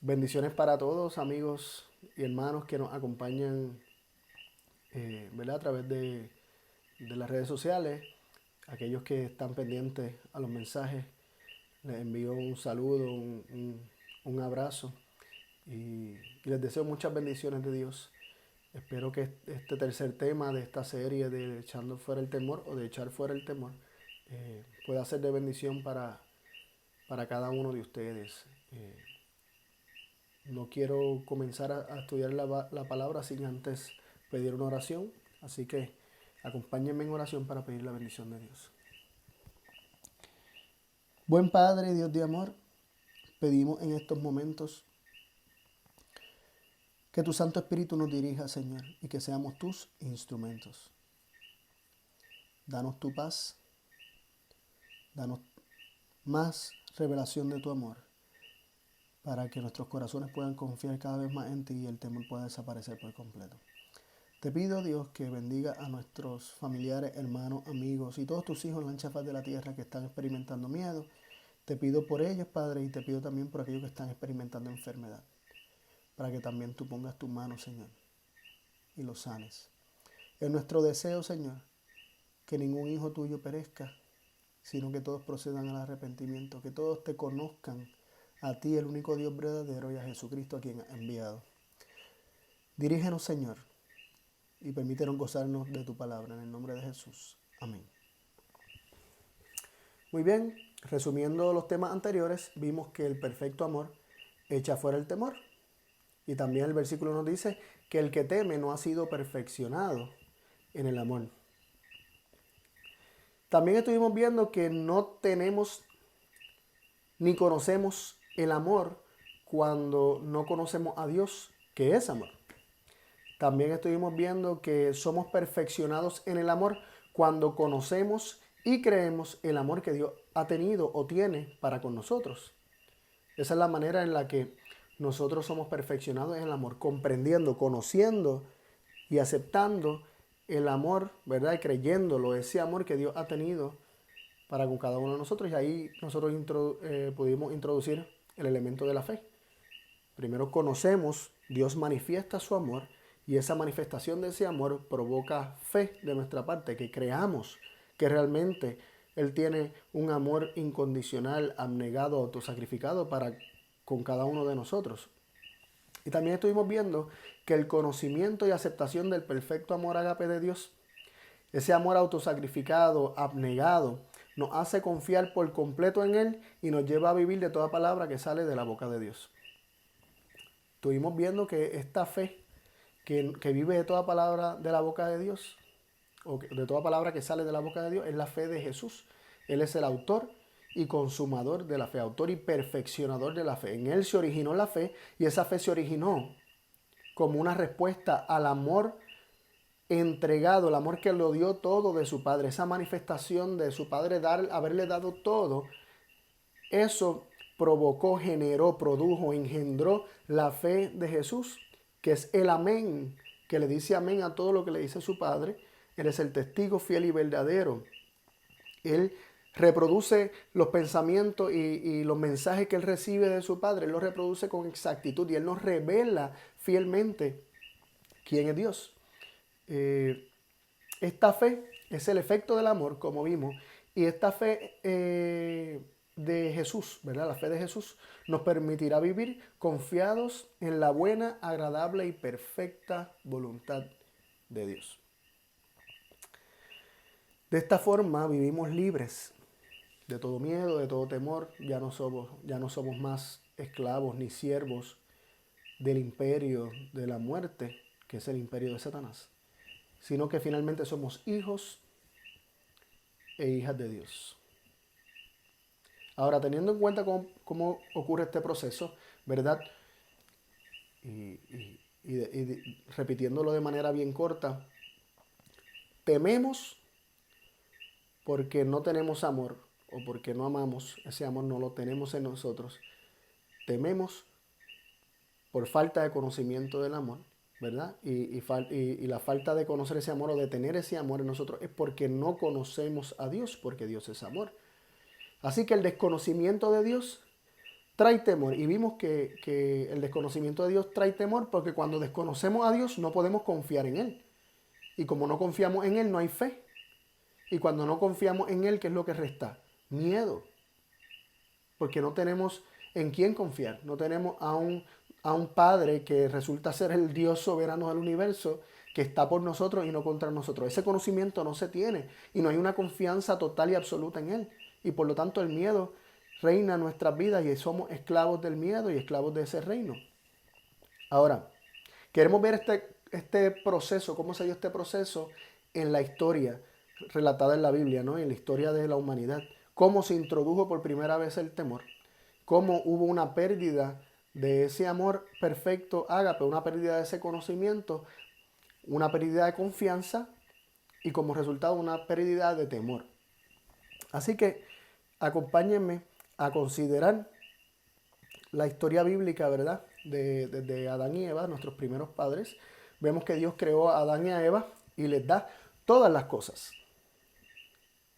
Bendiciones para todos, amigos y hermanos que nos acompañan, ¿verdad? A través de las redes sociales. Aquellos que están pendientes a los mensajes, les envío un saludo, un abrazo y les deseo muchas bendiciones de Dios. Espero que este tercer tema de esta serie de Echando fuera el temor o de echar fuera el temor pueda ser de bendición para cada uno de ustedes. No quiero comenzar a estudiar la palabra sin antes pedir una oración, así que acompáñenme en oración para pedir la bendición de Dios. Buen Padre, Dios de amor, pedimos en estos momentos que tu Santo Espíritu nos dirija, Señor, y que seamos tus instrumentos. Danos tu paz, danos más revelación de tu amor, para que nuestros corazones puedan confiar cada vez más en ti y el temor pueda desaparecer por completo. Te pido, Dios, que bendiga a nuestros familiares, hermanos, amigos y todos tus hijos en la ancha faz de la tierra que están experimentando miedo. Te pido por ellos, Padre, y te pido también por aquellos que están experimentando enfermedad, para que también tú pongas tu mano, Señor, y los sanes. Es nuestro deseo, Señor, que ningún hijo tuyo perezca, sino que todos procedan al arrepentimiento, que todos te conozcan a ti, el único Dios verdadero, y a Jesucristo a quien has enviado. Dirígenos, Señor, y permítenos gozarnos de tu palabra, en el nombre de Jesús. Amén. Muy bien, resumiendo los temas anteriores, vimos que el perfecto amor echa fuera el temor. Y también el versículo nos dice que el que teme no ha sido perfeccionado en el amor. También estuvimos viendo que no tenemos ni conocemos el amor cuando no conocemos a Dios, que es amor. También estuvimos viendo que somos perfeccionados en el amor cuando conocemos y creemos el amor que Dios ha tenido o tiene para con nosotros. Esa es la manera en la que nosotros somos perfeccionados en el amor, comprendiendo, conociendo y aceptando el amor, ¿verdad? Y creyéndolo, ese amor que Dios ha tenido para con cada uno de nosotros. Y ahí nosotros pudimos introducir el elemento de la fe. Primero conocemos, Dios manifiesta su amor y esa manifestación de ese amor provoca fe de nuestra parte, que creamos que realmente Él tiene un amor incondicional, abnegado, autosacrificado para con cada uno de nosotros. Y también estuvimos viendo que el conocimiento y aceptación del perfecto amor ágape de Dios, ese amor autosacrificado, abnegado, nos hace confiar por completo en Él y nos lleva a vivir de toda palabra que sale de la boca de Dios. Estuvimos viendo que esta fe que vive de toda palabra de la boca de Dios, o de toda palabra que sale de la boca de Dios, es la fe de Jesús. Él es el autor y consumador de la fe, autor y perfeccionador de la fe. En Él se originó la fe y esa fe se originó como una respuesta al amor entregado, el amor que lo dio todo de su Padre, esa manifestación de su Padre, haberle dado todo. Eso provocó, generó, produjo, engendró la fe de Jesús, que es el amén, que le dice amén a todo lo que le dice su Padre. Él es el testigo fiel y verdadero. Él reproduce los pensamientos y los mensajes que él recibe de su Padre. Él los reproduce con exactitud y él nos revela fielmente quién es Dios. Esta fe es el efecto del amor, como vimos, y esta fe de Jesús, ¿verdad? La fe de Jesús nos permitirá vivir confiados en la buena, agradable y perfecta voluntad de Dios. De esta forma vivimos libres de todo miedo, de todo temor. Ya no somos más esclavos ni siervos del imperio de la muerte, que es el imperio de Satanás, sino que finalmente somos hijos e hijas de Dios. Ahora, teniendo en cuenta cómo ocurre este proceso, ¿verdad? Y repitiéndolo de manera bien corta, tememos porque no tenemos amor o porque no amamos, ese amor no lo tenemos en nosotros. Tememos por falta de conocimiento del amor, ¿verdad? Y la falta de conocer ese amor o de tener ese amor en nosotros es porque no conocemos a Dios, porque Dios es amor. Así que el desconocimiento de Dios trae temor. Y vimos que el desconocimiento de Dios trae temor porque cuando desconocemos a Dios no podemos confiar en Él. Y como no confiamos en Él, no hay fe. Y cuando no confiamos en Él, ¿qué es lo que resta? Miedo. Porque no tenemos en quién confiar. No tenemos a un Padre que resulta ser el Dios soberano del universo, que está por nosotros y no contra nosotros. Ese conocimiento no se tiene y no hay una confianza total y absoluta en Él. Y por lo tanto el miedo reina en nuestras vidas y somos esclavos del miedo y esclavos de ese reino. Ahora, queremos ver este proceso, cómo se dio este proceso en la historia relatada en la Biblia, ¿no? En la historia de la humanidad. Cómo se introdujo por primera vez el temor. Cómo hubo una pérdida de ese amor perfecto, ágape, una pérdida de ese conocimiento, una pérdida de confianza y como resultado una pérdida de temor. Así que acompáñenme a considerar la historia bíblica, ¿verdad? De Adán y Eva, nuestros primeros padres. Vemos que Dios creó a Adán y a Eva y les da todas las cosas.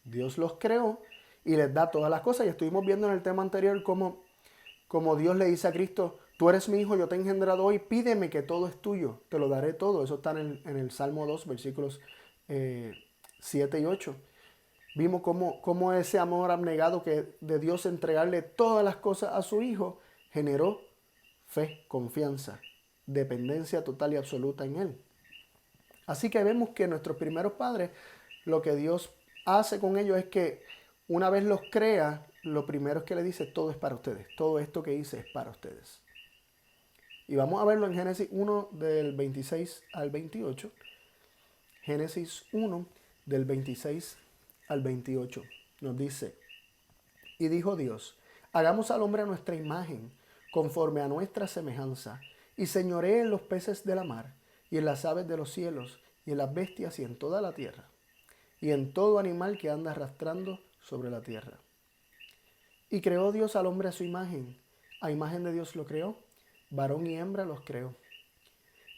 Dios los creó y les da todas las cosas. Y estuvimos viendo en el tema anterior cómo Dios le dice a Cristo, tú eres mi hijo, yo te he engendrado hoy, pídeme que todo es tuyo, te lo daré todo. Eso está en el Salmo 2, versículos 7 y 8. Vimos cómo ese amor abnegado que de Dios entregarle todas las cosas a su hijo generó fe, confianza, dependencia total y absoluta en Él. Así que vemos que nuestros primeros padres, lo que Dios hace con ellos es que una vez los crea, lo primero es que le dice, todo es para ustedes, todo esto que hice es para ustedes. Y vamos a verlo en Génesis 1 del 26 al 28. Génesis 1 del 26 al 28 nos dice, y dijo Dios, hagamos al hombre a nuestra imagen, conforme a nuestra semejanza, y señoree en los peces de la mar, y en las aves de los cielos, y en las bestias, y en toda la tierra, y en todo animal que anda arrastrando sobre la tierra. Y creó Dios al hombre a su imagen, a imagen de Dios lo creó, varón y hembra los creó.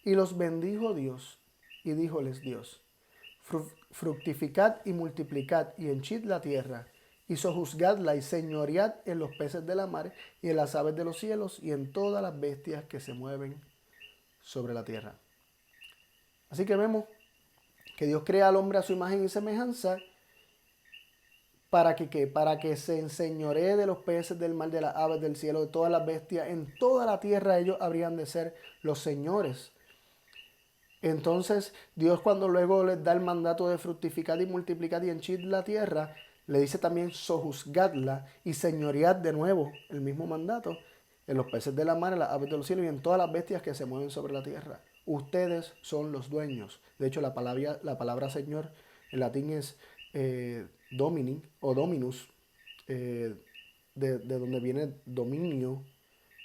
Y los bendijo Dios, y díjoles Dios, fructificad y multiplicad, y henchid la tierra, y sojuzgadla y señoread en los peces de la mar, y en las aves de los cielos, y en todas las bestias que se mueven sobre la tierra. Así que vemos que Dios crea al hombre a su imagen y semejanza, para que se enseñoree de los peces del mar, de las aves del cielo, de todas las bestias. En toda la tierra ellos habrían de ser los señores. Entonces Dios, cuando luego les da el mandato de fructificar y multiplicar y henchid la tierra, le dice también sojuzgadla y señoread de nuevo, el mismo mandato, en los peces de la mar, en las aves de los cielos y en todas las bestias que se mueven sobre la tierra. Ustedes son los dueños. De hecho, la palabra Señor en latín es domini o dominus, de donde viene dominio.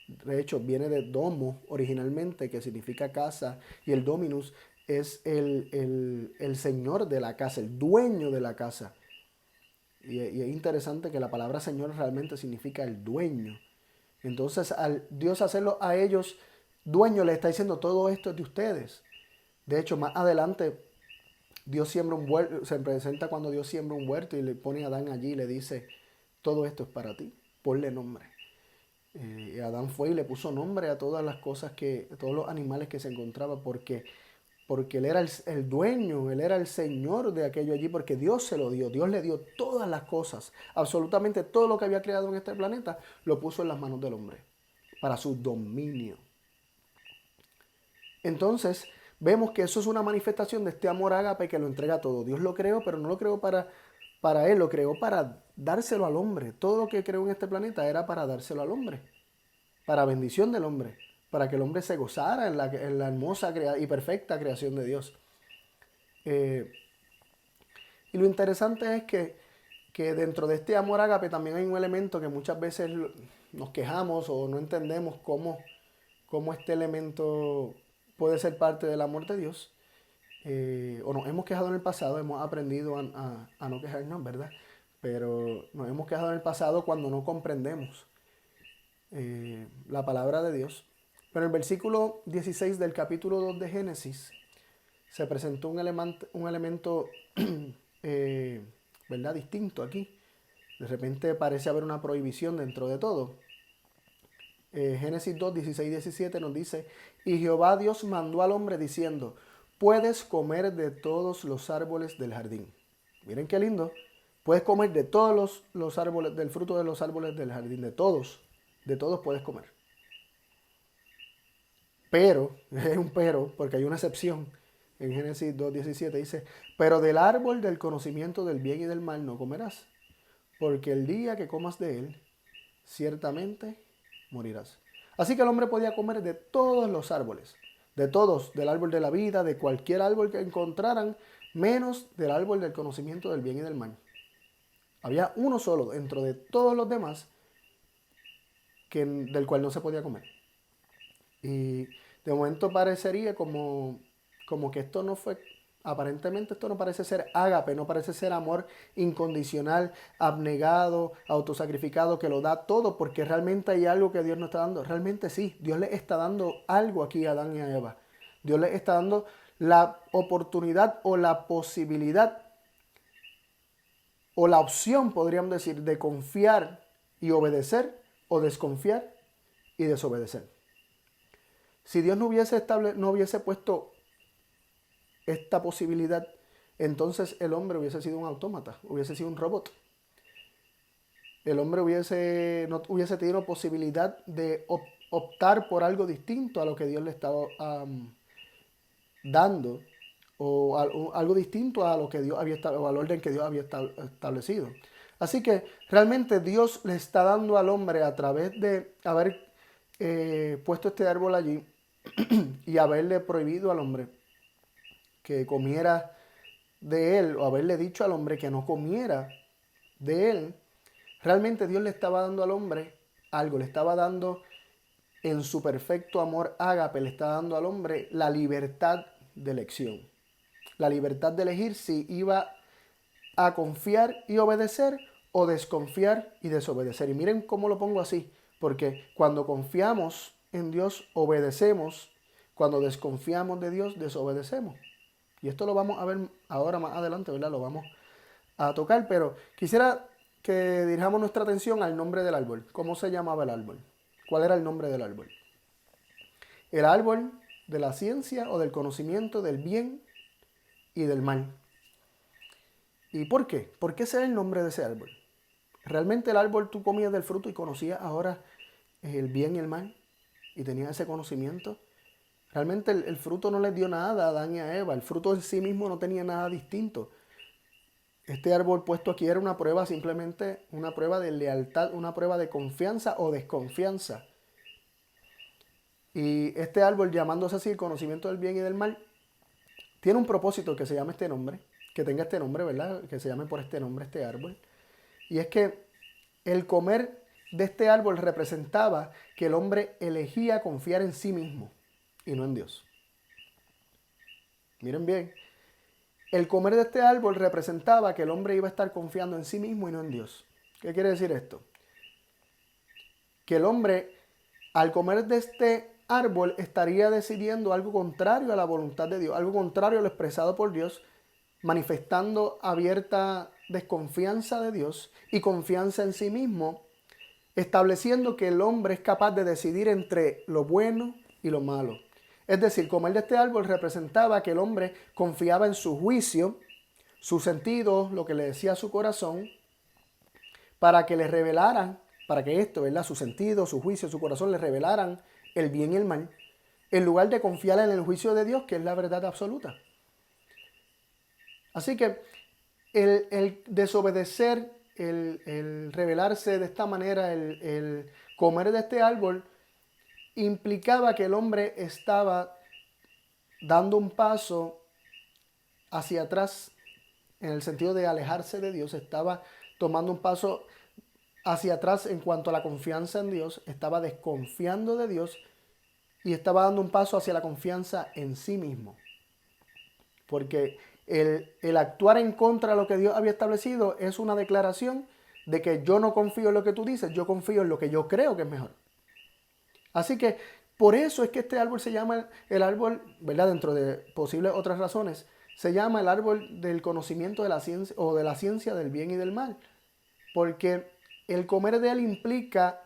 De hecho, viene de domo originalmente, que significa casa, y el dominus es el señor de la casa, el dueño de la casa. Y es interesante que la palabra Señor realmente significa el dueño. Entonces, al Dios hacerlo a ellos dueño, le está diciendo todo esto es de ustedes. De hecho, más adelante, Dios siembra un huerto, se presenta cuando Dios siembra un huerto y le pone a Adán allí y le dice, todo esto es para ti, ponle nombre. Y Adán fue y le puso nombre a todas las cosas a todos los animales que se encontraba, porque él era el dueño, él era el señor de aquello allí, porque Dios se lo dio, Dios le dio todas las cosas, absolutamente todo lo que había creado en este planeta, lo puso en las manos del hombre, para su dominio. Entonces, vemos que eso es una manifestación de este amor ágape que lo entrega todo. Dios lo creó, pero no lo creó para él, lo creó para dárselo al hombre. Todo lo que creó en este planeta era para dárselo al hombre, para bendición del hombre, para que el hombre se gozara en la hermosa y perfecta creación de Dios. Y lo interesante es que dentro de este amor ágape también hay un elemento que muchas veces nos quejamos o no entendemos cómo este elemento puede ser parte del amor de Dios. O nos hemos quejado en el pasado, hemos aprendido a no quejarnos, ¿verdad? Pero nos hemos quejado en el pasado cuando no comprendemos la palabra de Dios. Pero en el versículo 16 del capítulo 2 de Génesis se presentó un elemento ¿verdad? Distinto aquí. De repente parece haber una prohibición dentro de todo. Génesis 2, 16 y 17 nos dice, y Jehová Dios mandó al hombre diciendo, puedes comer de todos los árboles del jardín. Miren qué lindo. Puedes comer de todos los árboles, del fruto de los árboles del jardín, de todos puedes comer. Pero, es un pero, porque hay una excepción. En Génesis 2:17 dice, pero del árbol del conocimiento del bien y del mal no comerás, porque el día que comas de él, ciertamente morirás. Así que el hombre podía comer de todos los árboles, de todos, del árbol de la vida, de cualquier árbol que encontraran, menos del árbol del conocimiento del bien y del mal. Había uno solo dentro de todos los demás del cual no se podía comer. Y de momento parecería como que esto no fue, aparentemente esto no parece ser ágape, no parece ser amor incondicional, abnegado, autosacrificado, que lo da todo, porque realmente hay algo que Dios nos está dando. Realmente sí, Dios le está dando algo aquí a Adán y a Eva. Dios les está dando la oportunidad o la posibilidad o la opción, podríamos decir, de confiar y obedecer o desconfiar y desobedecer. Si Dios no hubiese puesto esta posibilidad, entonces el hombre hubiese sido un autómata, hubiese sido un robot. El hombre no hubiese tenido posibilidad de optar por algo distinto a lo que Dios le estaba dando, o algo distinto a lo que Dios había o al orden que Dios había establecido. Así que realmente Dios le está dando al hombre, a través de haber puesto este árbol allí y haberle prohibido al hombre que comiera de él, o haberle dicho al hombre que no comiera de él, realmente Dios le estaba dando al hombre algo, le estaba dando en su perfecto amor ágape, le está dando al hombre la libertad de elección. La libertad de elegir si iba a confiar y obedecer o desconfiar y desobedecer. Y miren cómo lo pongo así, porque cuando confiamos en Dios, obedecemos. Cuando desconfiamos de Dios, desobedecemos. Y esto lo vamos a ver ahora más adelante, ¿verdad? Lo vamos a tocar, pero quisiera que dirijamos nuestra atención al nombre del árbol. ¿Cómo se llamaba el árbol? ¿Cuál era el nombre del árbol? El árbol de la ciencia o del conocimiento del bien y del mal. ¿Y por qué? ¿Por qué ese era el nombre de ese árbol? ¿Realmente el árbol tú comías del fruto y conocías ahora el bien y el mal? ¿Y tenías ese conocimiento? Realmente el fruto no les dio nada a Adán y a Eva. El fruto en sí mismo no tenía nada distinto. Este árbol puesto aquí era una prueba, simplemente una prueba de lealtad, una prueba de confianza o desconfianza. Y este árbol, llamándose así el conocimiento del bien y del mal, tiene un propósito que se llame este nombre, que tenga este nombre, ¿verdad? Que se llame por este nombre este árbol. Y es que el comer de este árbol representaba que el hombre elegía confiar en sí mismo y no en Dios. Miren bien, el comer de este árbol representaba que el hombre iba a estar confiando en sí mismo y no en Dios. ¿Qué quiere decir esto? Que el hombre, al comer de este árbol, estaría decidiendo algo contrario a la voluntad de Dios, algo contrario a lo expresado por Dios, manifestando abierta desconfianza de Dios y confianza en sí mismo, estableciendo que el hombre es capaz de decidir entre lo bueno y lo malo. Es decir, comer de este árbol representaba que el hombre confiaba en su juicio, sus sentidos, lo que le decía su corazón, para que le revelaran, para que esto, ¿verdad? Su sentido, su juicio, su corazón le revelaran el bien y el mal, en lugar de confiar en el juicio de Dios, que es la verdad absoluta. Así que el desobedecer, el rebelarse de esta manera, el comer de este árbol, implicaba que el hombre estaba dando un paso hacia atrás, en el sentido de alejarse de Dios, estaba tomando un paso hacia atrás en cuanto a la confianza en Dios, estaba desconfiando de Dios y estaba dando un paso hacia la confianza en sí mismo. Porque el actuar en contra de lo que Dios había establecido es una declaración de que yo no confío en lo que tú dices, yo confío en lo que yo creo que es mejor. Así que por eso es que este árbol se llama el árbol, ¿verdad? Dentro de posibles otras razones, se llama el árbol del conocimiento de la ciencia o de la ciencia del bien y del mal. Porque el comer de él implica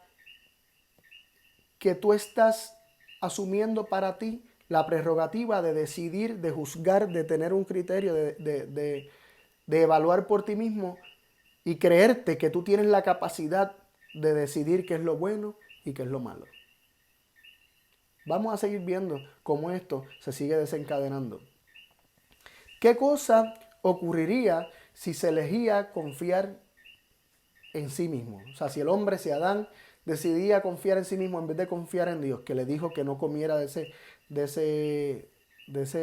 que tú estás asumiendo para ti la prerrogativa de decidir, de juzgar, de tener un criterio, de evaluar por ti mismo y creerte que tú tienes la capacidad de decidir qué es lo bueno y qué es lo malo. Vamos a seguir viendo cómo esto se sigue desencadenando. ¿Qué cosa ocurriría si se elegía confiar en sí mismo? O sea, si el hombre, si Adán, decidía confiar en sí mismo en vez de confiar en Dios, que le dijo que no comiera de ese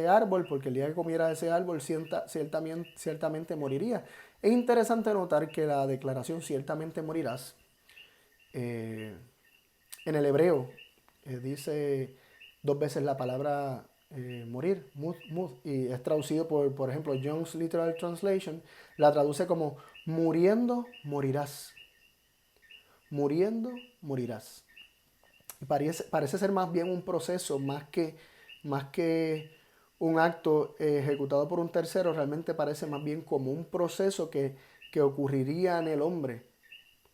árbol, porque el día que comiera de ese árbol ciertamente moriría. Es interesante notar que la declaración ciertamente morirás, en el hebreo, dice dos veces la palabra morir, mud, y es traducido por ejemplo, Young's Literal Translation, la traduce como muriendo morirás. Muriendo morirás. Y parece ser más bien un proceso, más que un acto ejecutado por un tercero, realmente parece más bien como un proceso que ocurriría en el hombre.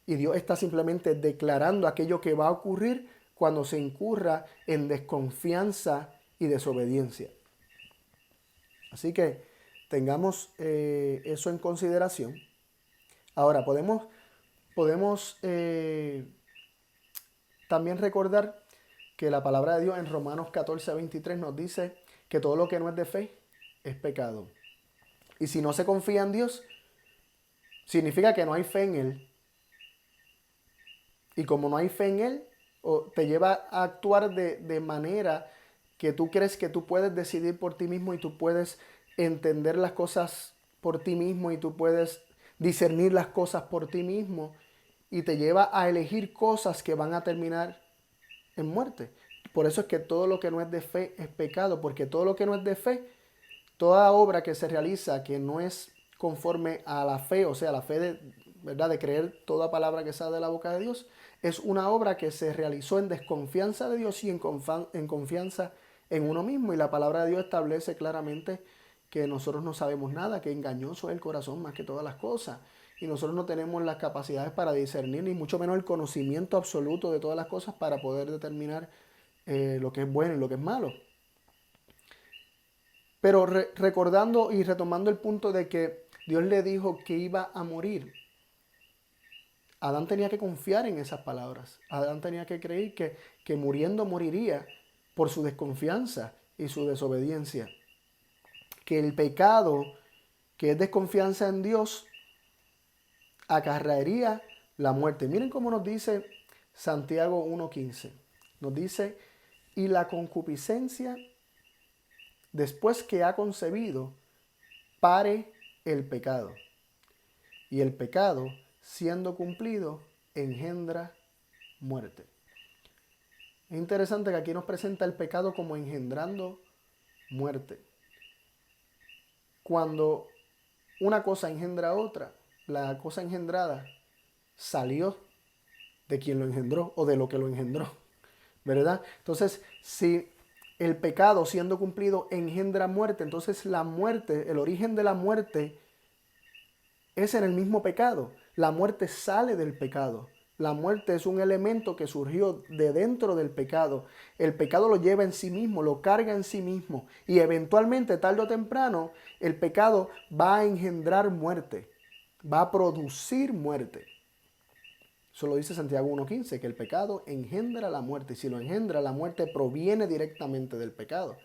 Y Dios está simplemente declarando aquello que va a ocurrir cuando se incurra en desconfianza y desobediencia. Así que tengamos eso en consideración. Ahora, podemos también recordar que la palabra de Dios en Romanos 14:23 nos dice que todo lo que no es de fe es pecado. Y si no se confía en Dios, significa que no hay fe en Él. Y como no hay fe en Él, te lleva a actuar de manera que tú crees que tú puedes decidir por ti mismo y tú puedes entender las cosas por ti mismo y tú puedes discernir las cosas por ti mismo y te lleva a elegir cosas que van a terminar en muerte. Por eso es que todo lo que no es de fe es pecado, porque todo lo que no es de fe, toda obra que se realiza que no es conforme a la fe, o sea, la fe ¿verdad? De creer toda palabra que sale de la boca de Dios, es una obra que se realizó en desconfianza de Dios y en confianza en uno mismo. Y la palabra de Dios establece claramente que nosotros no sabemos nada, que engañoso es el corazón más que todas las cosas. Y nosotros no tenemos las capacidades para discernir, ni mucho menos el conocimiento absoluto de todas las cosas para poder determinar lo que es bueno y lo que es malo. Pero recordando y retomando el punto de que Dios le dijo que iba a morir, Adán tenía que confiar en esas palabras. Adán tenía que creer que muriendo moriría por su desconfianza y su desobediencia. Que el pecado, que es desconfianza en Dios, acarrearía la muerte. Miren cómo nos dice Santiago 1:15. Nos dice, y la concupiscencia, después que ha concebido, pare el pecado. Y el pecado, siendo cumplido, engendra muerte. Es interesante que aquí nos presenta el pecado como engendrando muerte. Cuando una cosa engendra otra, la cosa engendrada salió de quien lo engendró o de lo que lo engendró, ¿verdad? Entonces, si el pecado siendo cumplido engendra muerte, entonces la muerte, el origen de la muerte es en el mismo pecado. La muerte sale del pecado. La muerte es un elemento que surgió de dentro del pecado. El pecado lo lleva en sí mismo, lo carga en sí mismo. Y eventualmente, tarde o temprano, el pecado va a engendrar muerte. Va a producir muerte. Eso lo dice Santiago 1:15, que el pecado engendra la muerte. Y si lo engendra, la muerte proviene directamente del pecado.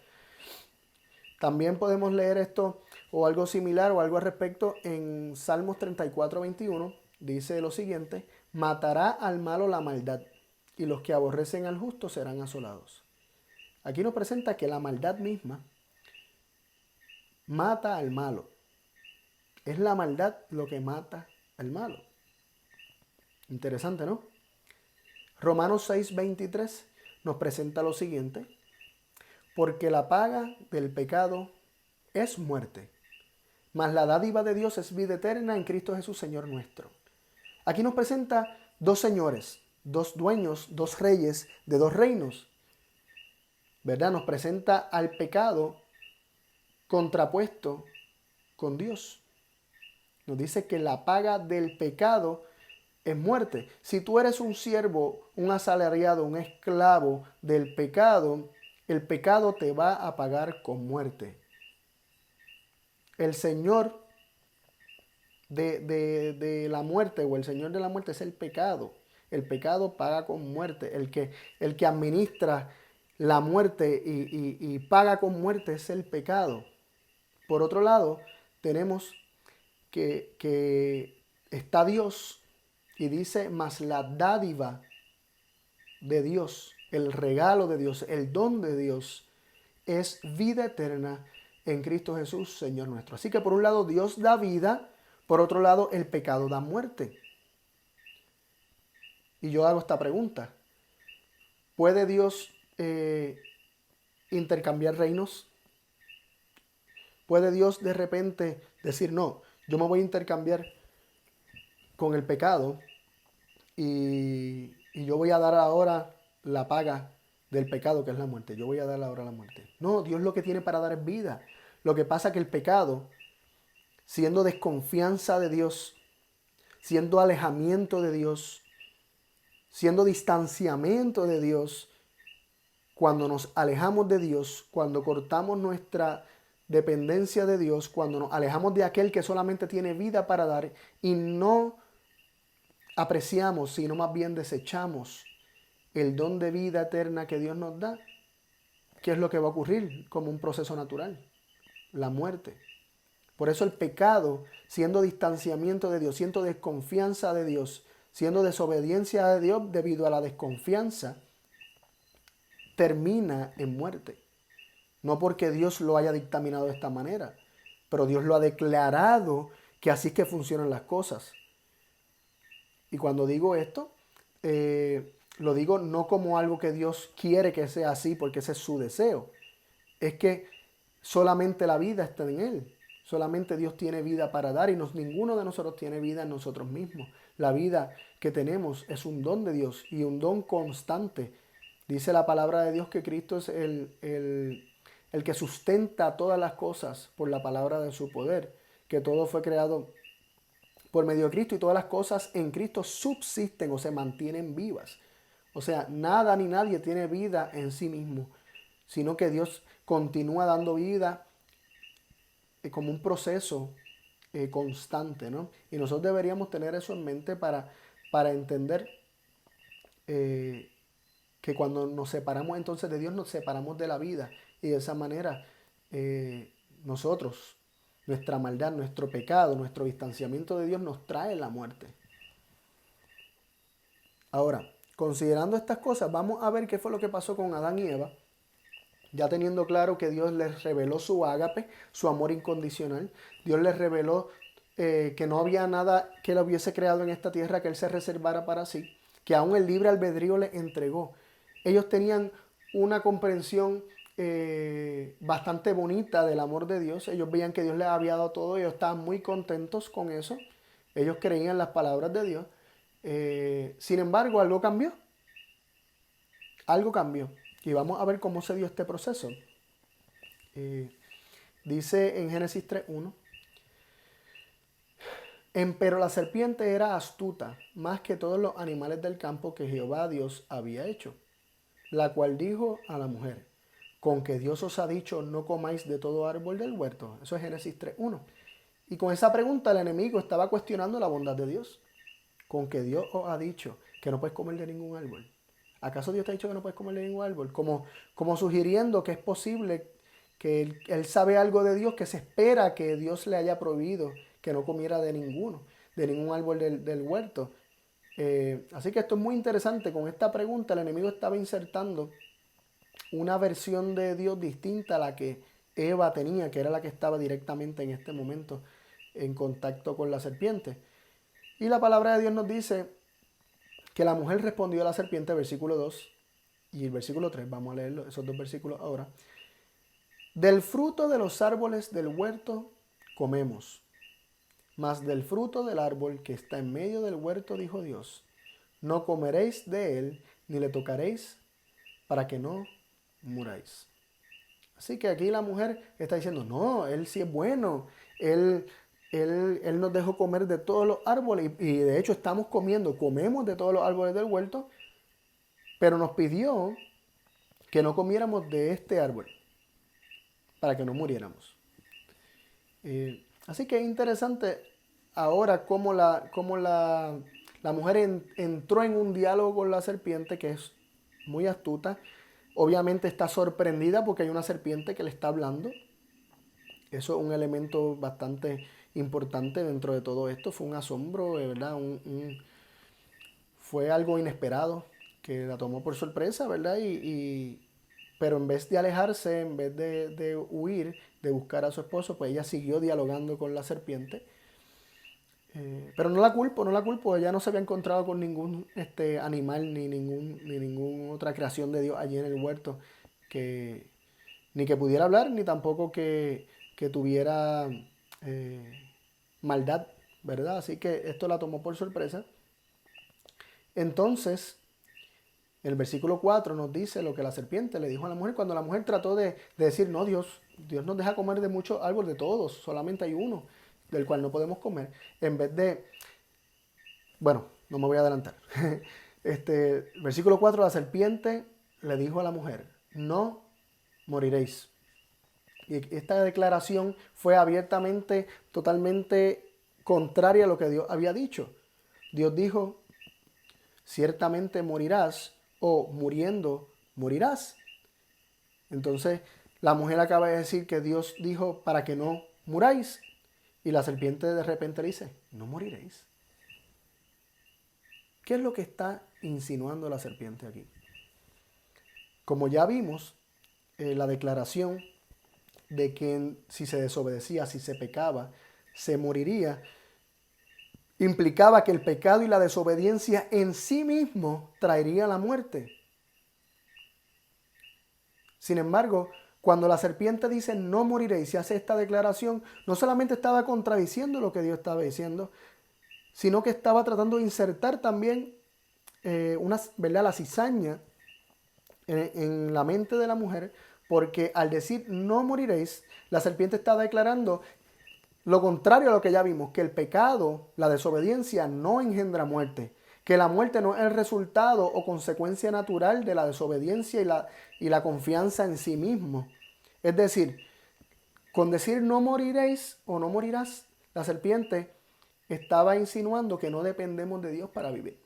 También podemos leer esto o algo similar o algo al respecto en Salmos 34:21. Dice lo siguiente, matará al malo la maldad y los que aborrecen al justo serán asolados. Aquí nos presenta que la maldad misma mata al malo. Es la maldad lo que mata al malo. Interesante, ¿no? Romanos 6:23 nos presenta lo siguiente, porque la paga del pecado es muerte, mas la dádiva de Dios es vida eterna en Cristo Jesús, Señor nuestro. Aquí nos presenta dos señores, dos dueños, dos reyes de dos reinos, ¿verdad? Nos presenta al pecado contrapuesto con Dios. Nos dice que la paga del pecado es muerte. Si tú eres un siervo, un asalariado, un esclavo del pecado, el pecado te va a pagar con muerte. El Señor de la muerte o el Señor de la muerte es el pecado. El pecado paga con muerte. El que administra la muerte y paga con muerte es el pecado. Por otro lado, tenemos que está Dios y dice, mas la dádiva de Dios, el regalo de Dios, el don de Dios es vida eterna en Cristo Jesús, Señor nuestro. Así que por un lado Dios da vida, por otro lado el pecado da muerte. Y yo hago esta pregunta, ¿puede Dios intercambiar reinos? ¿Puede Dios de repente decir, no, yo me voy a intercambiar con el pecado y yo voy a dar ahora la paga del pecado, que es la muerte? Yo voy a dar ahora la muerte. No, Dios lo que tiene para dar es vida. Lo que pasa es que el pecado, siendo desconfianza de Dios, siendo alejamiento de Dios, siendo distanciamiento de Dios, cuando nos alejamos de Dios, cuando cortamos nuestra dependencia de Dios, cuando nos alejamos de aquel que solamente tiene vida para dar y no apreciamos, sino más bien desechamos el don de vida eterna que Dios nos da, ¿qué es lo que va a ocurrir como un proceso natural? La muerte. Por eso el pecado, siendo distanciamiento de Dios, siendo desconfianza de Dios, siendo desobediencia de Dios debido a la desconfianza, termina en muerte. No porque Dios lo haya dictaminado de esta manera, pero Dios lo ha declarado que así es que funcionan las cosas. Y cuando digo esto, lo digo no como algo que Dios quiere que sea así, porque ese es su deseo. Es que solamente la vida está en Él. Solamente Dios tiene vida para dar y ninguno de nosotros tiene vida en nosotros mismos. La vida que tenemos es un don de Dios y un don constante. Dice la palabra de Dios que Cristo es el que sustenta todas las cosas por la palabra de su poder, que todo fue creado por medio de Cristo y todas las cosas en Cristo subsisten o se mantienen vivas. O sea, nada ni nadie tiene vida en sí mismo, sino que Dios continúa dando vida como un proceso constante, ¿no? Y nosotros deberíamos tener eso en mente para entender que cuando nos separamos entonces de Dios, nos separamos de la vida. Y de esa manera nosotros, nuestra maldad, nuestro pecado, nuestro distanciamiento de Dios nos trae la muerte. Ahora, considerando estas cosas, vamos a ver qué fue lo que pasó con Adán y Eva. Ya teniendo claro que Dios les reveló su ágape, su amor incondicional. Dios les reveló que no había nada que Él hubiese creado en esta tierra que Él se reservara para sí. Que aún el libre albedrío les entregó. Ellos tenían una comprensión bastante bonita del amor de Dios. Ellos veían que Dios les había dado todo. Ellos estaban muy contentos con eso. Ellos creían las palabras de Dios. Sin embargo, algo cambió. Algo cambió. Y vamos a ver cómo se dio este proceso. Dice en Génesis 3:1. Empero la serpiente era astuta, más que todos los animales del campo que Jehová Dios había hecho, la cual dijo a la mujer, con que Dios os ha dicho, no comáis de todo árbol del huerto. Eso es Génesis 3:1. Y con esa pregunta el enemigo estaba cuestionando la bondad de Dios. Con que Dios os ha dicho que no puedes comer de ningún árbol. ¿Acaso Dios te ha dicho que no puedes comer de ningún árbol? Como sugiriendo que es posible que él sabe algo de Dios, que se espera que Dios le haya prohibido que no comiera de ningún árbol del huerto. Así que esto es muy interesante. Con esta pregunta el enemigo estaba insertando una versión de Dios distinta a la que Eva tenía, que era la que estaba directamente en este momento en contacto con la serpiente. Y la palabra de Dios nos dice que la mujer respondió a la serpiente, versículo 2 y el versículo 3, vamos a leer esos dos versículos ahora. Del fruto de los árboles del huerto comemos, mas del fruto del árbol que está en medio del huerto, dijo Dios, no comeréis de él, ni le tocaréis, para que no muráis. Así que aquí la mujer está diciendo, no, él sí es bueno, él Él nos dejó comer de todos los árboles y de hecho comemos de todos los árboles del huerto, pero nos pidió que no comiéramos de este árbol para que no muriéramos. Así que es interesante ahora cómo la mujer entró en un diálogo con la serpiente que es muy astuta. Obviamente está sorprendida porque hay una serpiente que le está hablando. Eso es un elemento bastante importante dentro de todo esto. Fue un asombro, de verdad, fue algo inesperado que la tomó por sorpresa, ¿verdad? Pero en vez de alejarse, en vez de huir, de buscar a su esposo, pues ella siguió dialogando con la serpiente. Pero no la culpo, ella no se había encontrado con ningún animal ni ninguna otra creación de Dios allí en el huerto, ni que pudiera hablar, ni tampoco que tuviera maldad, ¿verdad? Así que esto la tomó por sorpresa. Entonces, el versículo 4 nos dice lo que la serpiente le dijo a la mujer cuando la mujer trató de decir, no, Dios nos deja comer de muchos árboles, de todos, solamente hay uno del cual no podemos comer. En vez de, bueno, no me voy a adelantar. Versículo 4, la serpiente le dijo a la mujer, no moriréis. Y esta declaración fue abiertamente, totalmente contraria a lo que Dios había dicho. Dios dijo, ciertamente morirás, o muriendo morirás. Entonces la mujer acaba de decir que Dios dijo para que no muráis. Y la serpiente de repente le dice, no moriréis. ¿Qué es lo que está insinuando la serpiente aquí? Como ya vimos, la declaración de que si se desobedecía, si se pecaba, se moriría, implicaba que el pecado y la desobediencia en sí mismo traería la muerte. Sin embargo, cuando la serpiente dice no moriréis y hace esta declaración, no solamente estaba contradiciendo lo que Dios estaba diciendo, sino que estaba tratando de insertar también ¿verdad? La cizaña en la mente de la mujer, porque al decir no moriréis, la serpiente está declarando lo contrario a lo que ya vimos, que el pecado, la desobediencia no engendra muerte, que la muerte no es el resultado o consecuencia natural de la desobediencia y la confianza en sí mismo. Es decir, con decir no moriréis o no morirás, la serpiente estaba insinuando que no dependemos de Dios para vivir.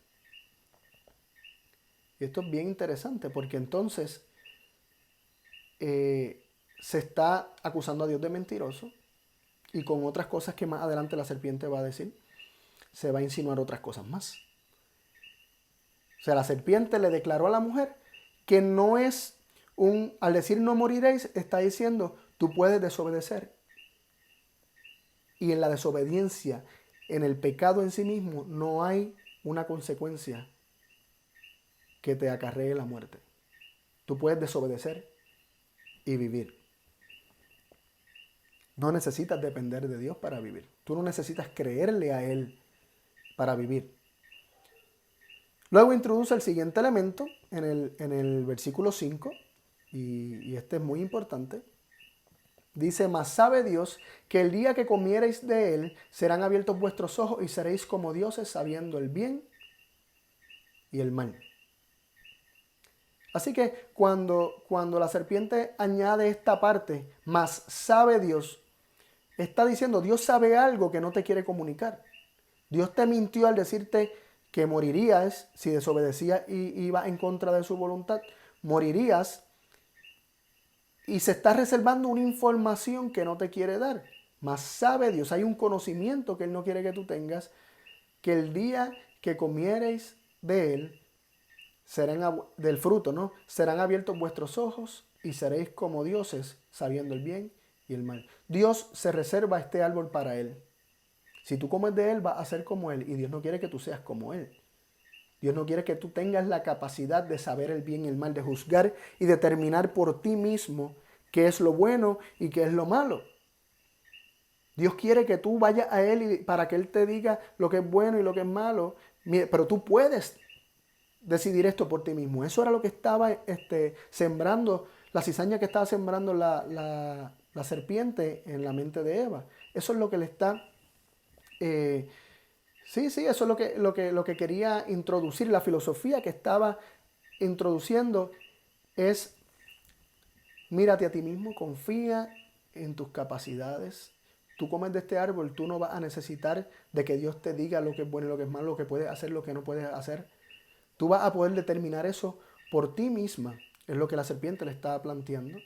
Y esto es bien interesante porque entonces se está acusando a Dios de mentiroso y con otras cosas que más adelante la serpiente va a decir, se va a insinuar otras cosas más. O sea, la serpiente le declaró a la mujer que no es al decir no moriréis, está diciendo tú puedes desobedecer. Y en la desobediencia, en el pecado en sí mismo, no hay una consecuencia que te acarree la muerte. Tú puedes desobedecer y vivir. No necesitas depender de Dios para vivir. Tú no necesitas creerle a Él para vivir. Luego introduce el siguiente elemento en el versículo 5, y este es muy importante. Dice, mas sabe Dios que el día que comiereis de él, serán abiertos vuestros ojos y seréis como dioses, sabiendo el bien y el mal. Así que cuando la serpiente añade esta parte, mas sabe Dios, está diciendo, Dios sabe algo que no te quiere comunicar. Dios te mintió al decirte que morirías si desobedecías y ibas en contra de su voluntad. Morirías y se está reservando una información que no te quiere dar. Mas sabe Dios, hay un conocimiento que Él no quiere que tú tengas, que el día que comiereis de él, del fruto, ¿no? Serán abiertos vuestros ojos y seréis como dioses, sabiendo el bien y el mal. Dios se reserva este árbol para Él. Si tú comes de Él, vas a ser como Él, y Dios no quiere que tú seas como Él. Dios no quiere que tú tengas la capacidad de saber el bien y el mal, de juzgar y determinar por ti mismo qué es lo bueno y qué es lo malo. Dios quiere que tú vayas a Él para que Él te diga lo que es bueno y lo que es malo, pero tú puedes decidir esto por ti mismo. Eso era lo que estaba sembrando, la cizaña que estaba sembrando la serpiente en la mente de Eva. Eso es lo que le está Eh, sí, eso es lo que quería introducir. La filosofía que estaba introduciendo es: mírate a ti mismo, confía en tus capacidades. Tú comes de este árbol, tú no vas a necesitar de que Dios te diga lo que es bueno y lo que es malo, lo que puedes hacer, lo que no puedes hacer. Tú vas a poder determinar eso por ti misma, es lo que la serpiente le estaba planteando.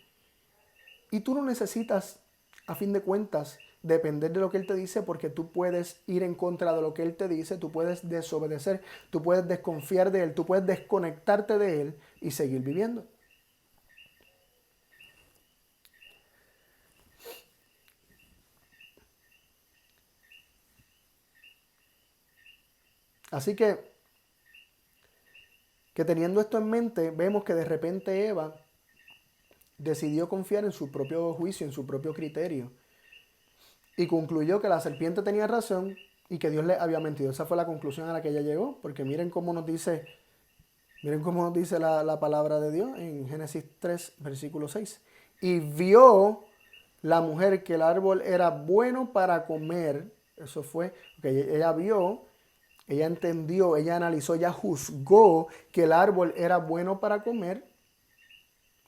Y tú no necesitas, a fin de cuentas, depender de lo que Él te dice, porque tú puedes ir en contra de lo que Él te dice, tú puedes desobedecer, tú puedes desconfiar de Él, tú puedes desconectarte de Él y seguir viviendo. Así que teniendo esto en mente, vemos que de repente Eva decidió confiar en su propio juicio, en su propio criterio, y concluyó que la serpiente tenía razón y que Dios le había mentido. Esa fue la conclusión a la que ella llegó, porque miren cómo nos dice la palabra de Dios en Génesis 3, versículo 6. Y vio la mujer que el árbol era bueno para comer. Eso fue, que ella vio, ella entendió, ella analizó, ella juzgó que el árbol era bueno para comer.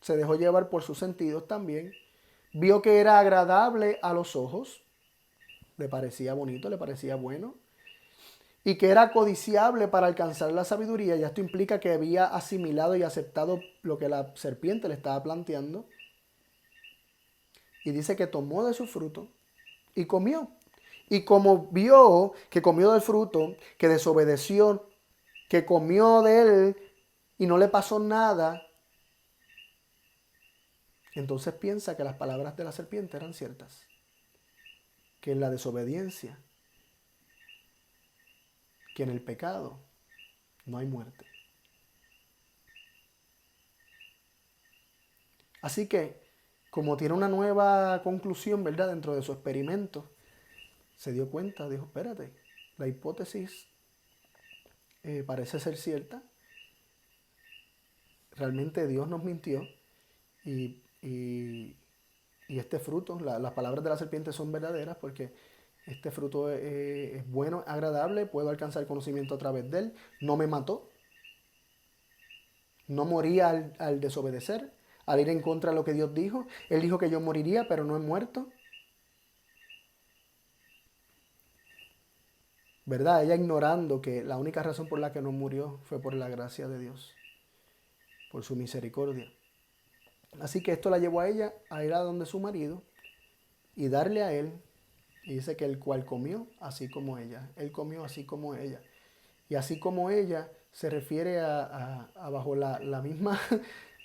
Se dejó llevar por sus sentidos también. Vio que era agradable a los ojos. Le parecía bonito, le parecía bueno. Y que era codiciable para alcanzar la sabiduría. Y esto implica que había asimilado y aceptado lo que la serpiente le estaba planteando. Y dice que tomó de su fruto y comió. Y como vio que comió del fruto, que desobedeció, que comió de él y no le pasó nada, entonces piensa que las palabras de la serpiente eran ciertas. Que en la desobediencia, que en el pecado no hay muerte. Así que, como tiene una nueva conclusión, ¿verdad? Dentro de su experimento, se dio cuenta, dijo: espérate, la hipótesis parece ser cierta. Realmente Dios nos mintió y este fruto, las palabras de la serpiente son verdaderas, porque este fruto es bueno, agradable, puedo alcanzar conocimiento a través de él. No me mató, no moría al desobedecer, al ir en contra de lo que Dios dijo. Él dijo que yo moriría, pero no he muerto. ¿Verdad? Ella ignorando que la única razón por la que no murió fue por la gracia de Dios, por su misericordia. Así que esto la llevó a ella a ir a donde su marido y darle a él. Y dice que el cual comió así como ella. Él comió así como ella. Y así como ella se refiere a bajo la misma,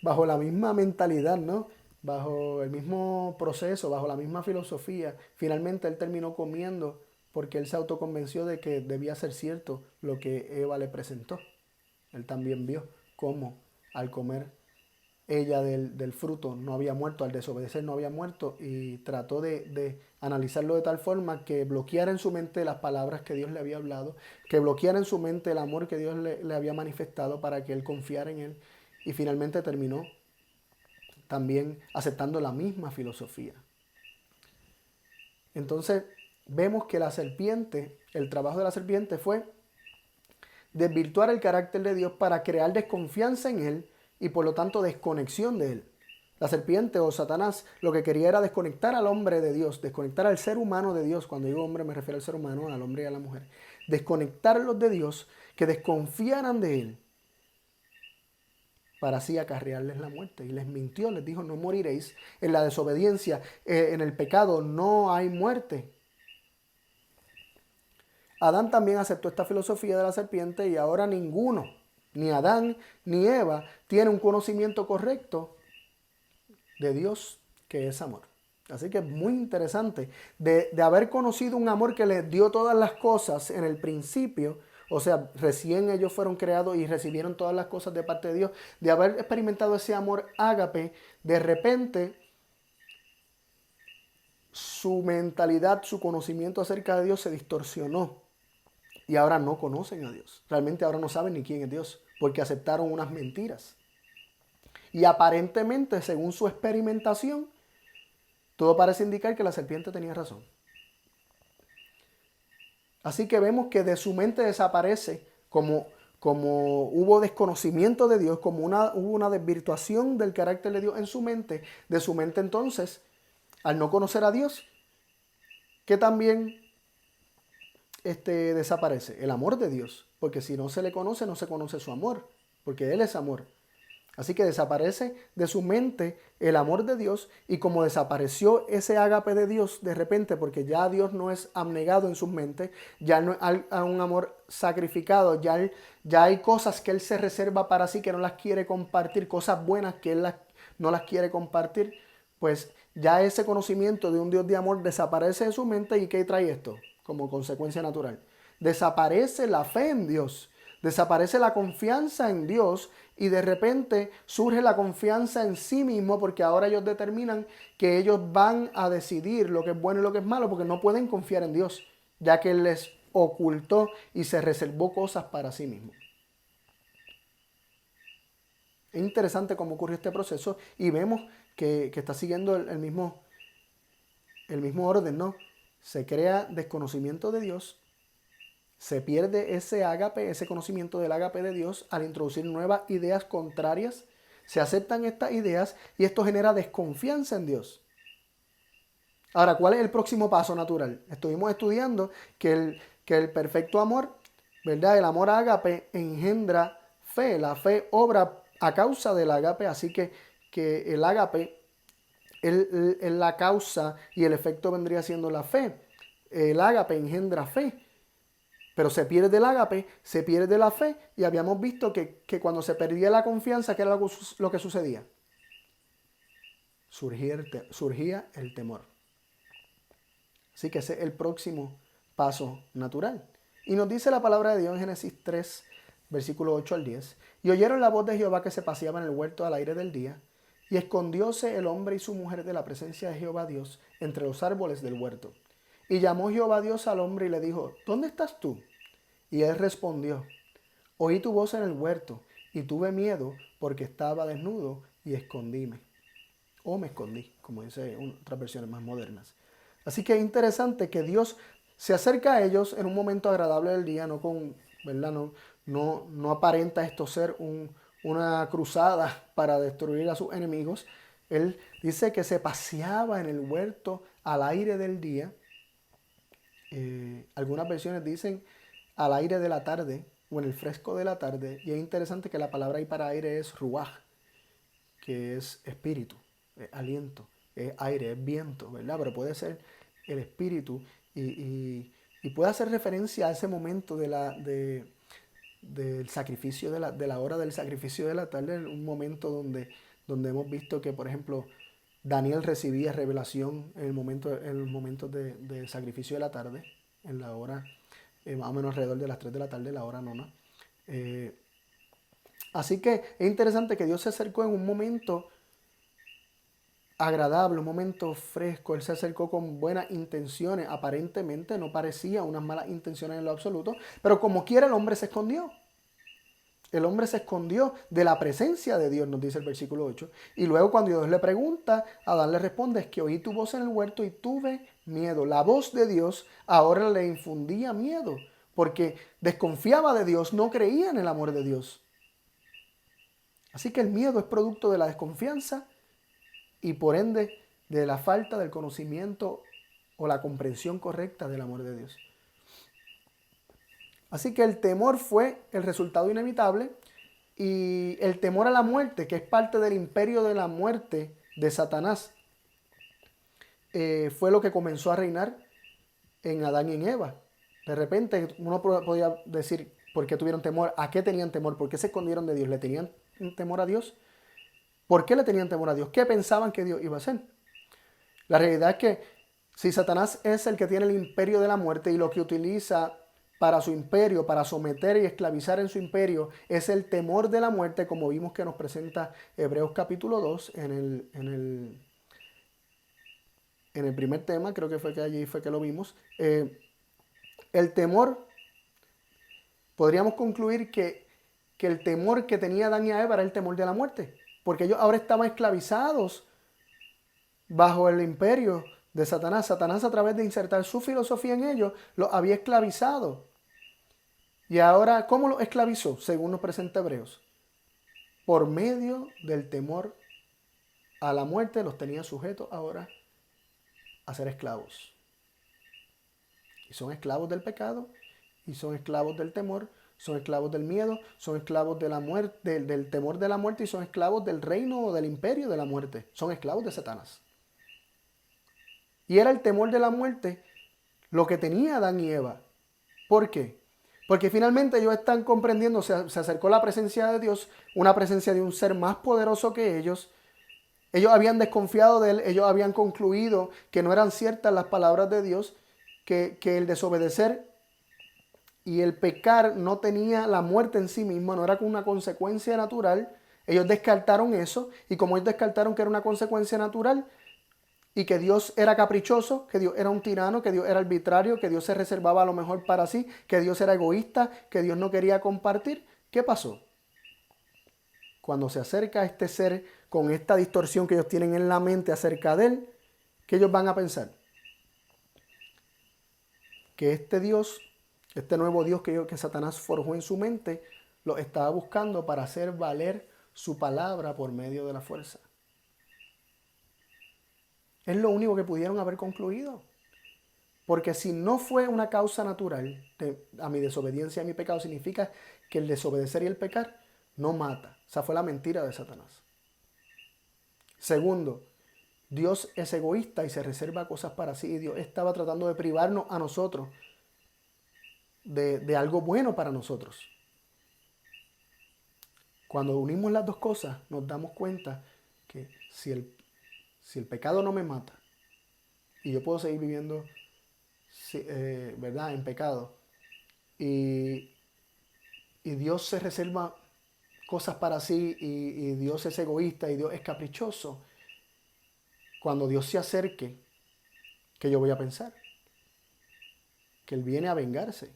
bajo la misma mentalidad, ¿no? Bajo el mismo proceso, bajo la misma filosofía. Finalmente él terminó comiendo porque él se autoconvenció de que debía ser cierto lo que Eva le presentó. Él también vio cómo al comer ella del fruto no había muerto, al desobedecer no había muerto, y trató de analizarlo de tal forma que bloqueara en su mente las palabras que Dios le había hablado, que bloqueara en su mente el amor que Dios le había manifestado para que él confiara en él, y finalmente terminó también aceptando la misma filosofía. Entonces vemos que la serpiente, el trabajo de la serpiente fue desvirtuar el carácter de Dios para crear desconfianza en él y por lo tanto desconexión de él. La serpiente o Satanás lo que quería era desconectar al hombre de Dios, desconectar al ser humano de Dios. Cuando digo hombre me refiero al ser humano, al hombre y a la mujer. Desconectarlos de Dios, que desconfiaran de él, para así acarrearles la muerte. Y les mintió, les dijo: no moriréis. En la desobediencia, en el pecado no hay muerte. Adán también aceptó esta filosofía de la serpiente y ahora ninguno, ni Adán ni Eva, tiene un conocimiento correcto de Dios, que es amor. Así que es muy interesante de haber conocido un amor que les dio todas las cosas en el principio. O sea, recién ellos fueron creados y recibieron todas las cosas de parte de Dios. De haber experimentado ese amor ágape, de repente su mentalidad, su conocimiento acerca de Dios se distorsionó. Y ahora no conocen a Dios. Realmente ahora no saben ni quién es Dios, porque aceptaron unas mentiras. Y aparentemente, según su experimentación, todo parece indicar que la serpiente tenía razón. Así que vemos que de su mente desaparece como hubo desconocimiento de Dios, como hubo una desvirtuación del carácter de Dios en su mente, de su mente entonces, al no conocer a Dios, que también desaparece el amor de Dios, porque si no se le conoce, no se conoce su amor, porque Él es amor. Así que desaparece de su mente el amor de Dios, y como desapareció ese ágape de Dios de repente, porque ya Dios no es abnegado en sus mentes, ya no hay un amor sacrificado, ya hay cosas que Él se reserva para sí que no las quiere compartir, cosas buenas que Él no las quiere compartir, pues ya ese conocimiento de un Dios de amor desaparece de su mente. ¿Y qué trae esto? Como consecuencia natural. Desaparece la fe en Dios, desaparece la confianza en Dios, y de repente surge la confianza en sí mismo, porque ahora ellos determinan que ellos van a decidir lo que es bueno y lo que es malo, porque no pueden confiar en Dios, ya que Él les ocultó y se reservó cosas para sí mismo. Es interesante cómo ocurrió este proceso, y vemos que está siguiendo el mismo orden, ¿no? Se crea desconocimiento de Dios, se pierde ese ágape, ese conocimiento del ágape de Dios al introducir nuevas ideas contrarias. Se aceptan estas ideas y esto genera desconfianza en Dios. Ahora, ¿cuál es el próximo paso natural? Estuvimos estudiando que el perfecto amor, ¿verdad? El amor ágape engendra fe. La fe obra a causa del ágape, así que el ágape es la causa y el efecto vendría siendo la fe. El ágape engendra fe. Pero se pierde el ágape, se pierde la fe, y habíamos visto que cuando se perdía la confianza, ¿qué era lo que sucedía? Surgía el temor. Así que ese es el próximo paso natural. Y nos dice la palabra de Dios en Génesis 3, versículo 8 al 10. Y oyeron la voz de Jehová que se paseaba en el huerto al aire del día, y escondióse el hombre y su mujer de la presencia de Jehová Dios entre los árboles del huerto. Y llamó Jehová Dios al hombre y le dijo: ¿Dónde estás tú? Y él respondió: Oí tu voz en el huerto, y tuve miedo porque estaba desnudo y escondíme. O me escondí, como dice otras versiones más modernas. Así que es interesante que Dios se acerca a ellos en un momento agradable del día, ¿verdad? No aparenta esto ser una cruzada para destruir a sus enemigos. Él dice que se paseaba en el huerto al aire del día. Algunas versiones dicen al aire de la tarde o en el fresco de la tarde, y es interesante que la palabra ahí para aire es ruaj, que es espíritu, es aliento, es aire, es viento, ¿verdad? Pero puede ser el espíritu, y puede hacer referencia a ese momento del sacrificio, de la hora del sacrificio de la tarde, un momento donde hemos visto que, por ejemplo, Daniel recibía revelación en el momento del sacrificio de la tarde, en la hora más o menos alrededor de las 3 de la tarde, la hora nona. Así que es interesante que Dios se acercó en un momento agradable, un momento fresco. Él se acercó con buenas intenciones. Aparentemente no parecía unas malas intenciones en lo absoluto, pero como quiera el hombre se escondió. El hombre se escondió de la presencia de Dios, nos dice el versículo 8. Y luego cuando Dios le pregunta, Adán le responde: es que oí tu voz en el huerto y tuve miedo. La voz de Dios ahora le infundía miedo, porque desconfiaba de Dios, no creía en el amor de Dios. Así que el miedo es producto de la desconfianza y por ende de la falta del conocimiento o la comprensión correcta del amor de Dios. Así que el temor fue el resultado inevitable, y el temor a la muerte, que es parte del imperio de la muerte de Satanás, fue lo que comenzó a reinar en Adán y en Eva. De repente uno podía decir: ¿por qué tuvieron temor? ¿A qué tenían temor? ¿Por qué se escondieron de Dios? ¿Le tenían temor a Dios? ¿Por qué le tenían temor a Dios? ¿Qué pensaban que Dios iba a hacer? La realidad es que si Satanás es el que tiene el imperio de la muerte, y lo que utiliza para su imperio, para someter y esclavizar en su imperio, es el temor de la muerte, como vimos que nos presenta Hebreos capítulo 2 en el primer tema, creo que fue que allí fue que lo vimos. El temor, podríamos concluir que el temor que tenía Adán y Eva era el temor de la muerte, porque ellos ahora estaban esclavizados bajo el imperio de Satanás. Satanás, a través de insertar su filosofía en ellos, los había esclavizado. Y ahora, ¿cómo los esclavizó? Según nos presenta Hebreos. Por medio del temor a la muerte, los tenía sujetos ahora a ser esclavos. Y son esclavos del pecado, y son esclavos del temor, son esclavos del miedo, son esclavos de la muerte, del temor de la muerte, y son esclavos del reino o del imperio de la muerte. Son esclavos de Satanás. Y era el temor de la muerte lo que tenía Adán y Eva. ¿Por qué? Porque finalmente ellos están comprendiendo, se acercó la presencia de Dios, una presencia de un ser más poderoso que ellos. Ellos habían desconfiado de él, ellos habían concluido que no eran ciertas las palabras de Dios, que el desobedecer y el pecar no tenía la muerte en sí misma, no era una consecuencia natural. Ellos descartaron eso, y como ellos descartaron que era una consecuencia natural y que Dios era caprichoso, que Dios era un tirano, que Dios era arbitrario, que Dios se reservaba lo mejor para sí, que Dios era egoísta, que Dios no quería compartir, ¿qué pasó? Cuando se acerca a este ser con esta distorsión que ellos tienen en la mente acerca de él, ¿qué ellos van a pensar? Que este Dios, este nuevo Dios que Satanás forjó en su mente, lo estaba buscando para hacer valer su palabra por medio de la fuerza. Es lo único que pudieron haber concluido. Porque si no fue una causa natural a mi desobediencia, a mi pecado, significa que el desobedecer y el pecar no mata. Esa fue la mentira de Satanás. Segundo, Dios es egoísta y se reserva cosas para sí. Y Dios estaba tratando de privarnos a nosotros de algo bueno para nosotros. Cuando unimos las dos cosas, nos damos cuenta que si el pecado no me mata y yo puedo seguir viviendo, ¿verdad?, en pecado, y Dios se reserva cosas para sí, y Dios es egoísta y Dios es caprichoso, cuando Dios se acerque, ¿qué yo voy a pensar? Que Él viene a vengarse,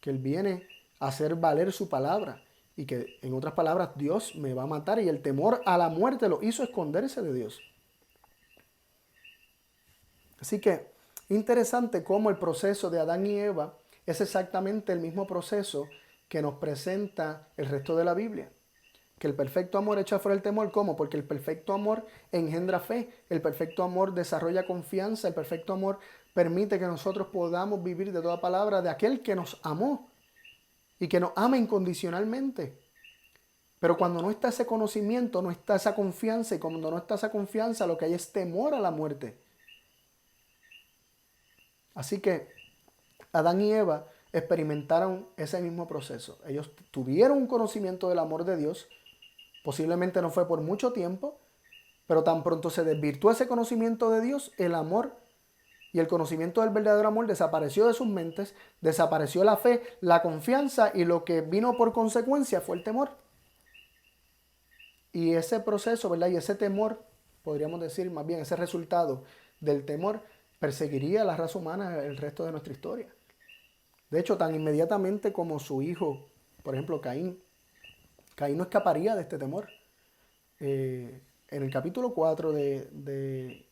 que Él viene a hacer valer su palabra, y que, en otras palabras, Dios me va a matar, y el temor a la muerte lo hizo esconderse de Dios. Así que, interesante cómo el proceso de Adán y Eva es exactamente el mismo proceso que nos presenta el resto de la Biblia. Que el perfecto amor echa fuera el temor. ¿Cómo? Porque el perfecto amor engendra fe, el perfecto amor desarrolla confianza, el perfecto amor permite que nosotros podamos vivir de toda palabra de aquel que nos amó y que nos ama incondicionalmente. Pero cuando no está ese conocimiento, no está esa confianza, y cuando no está esa confianza, lo que hay es temor a la muerte. Así que Adán y Eva experimentaron ese mismo proceso. Ellos tuvieron un conocimiento del amor de Dios. Posiblemente no fue por mucho tiempo, pero tan pronto se desvirtuó ese conocimiento de Dios, el amor y el conocimiento del verdadero amor desapareció de sus mentes, desapareció la fe, la confianza, y lo que vino por consecuencia fue el temor. Y ese proceso, ¿verdad?, y ese temor, podríamos decir más bien, ese resultado del temor perseguiría a la raza humana el resto de nuestra historia. De hecho, tan inmediatamente como su hijo, por ejemplo, Caín no escaparía de este temor. En el capítulo 4 de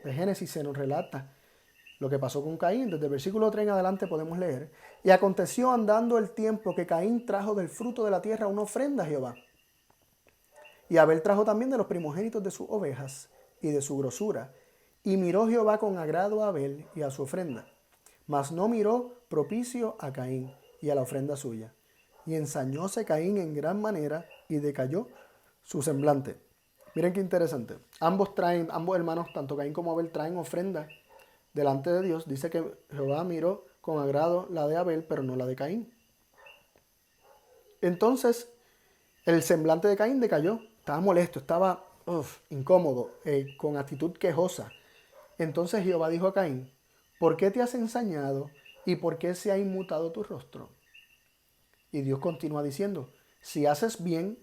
Génesis se nos relata lo que pasó con Caín. Desde el versículo 3 en adelante podemos leer: y aconteció andando el tiempo que Caín trajo del fruto de la tierra una ofrenda a Jehová. Y Abel trajo también de los primogénitos de sus ovejas y de su grosura. Y miró Jehová con agrado a Abel y a su ofrenda, mas no miró propicio a Caín y a la ofrenda suya. Y ensañóse Caín en gran manera y decayó su semblante. Miren qué interesante. Ambos hermanos, tanto Caín como Abel, traen ofrenda delante de Dios. Dice que Jehová miró con agrado la de Abel, pero no la de Caín. Entonces, el semblante de Caín decayó. Estaba molesto, estaba incómodo, con actitud quejosa. Entonces Jehová dijo a Caín: ¿por qué te has ensañado y por qué se ha inmutado tu rostro? Y Dios continúa diciendo: si haces bien,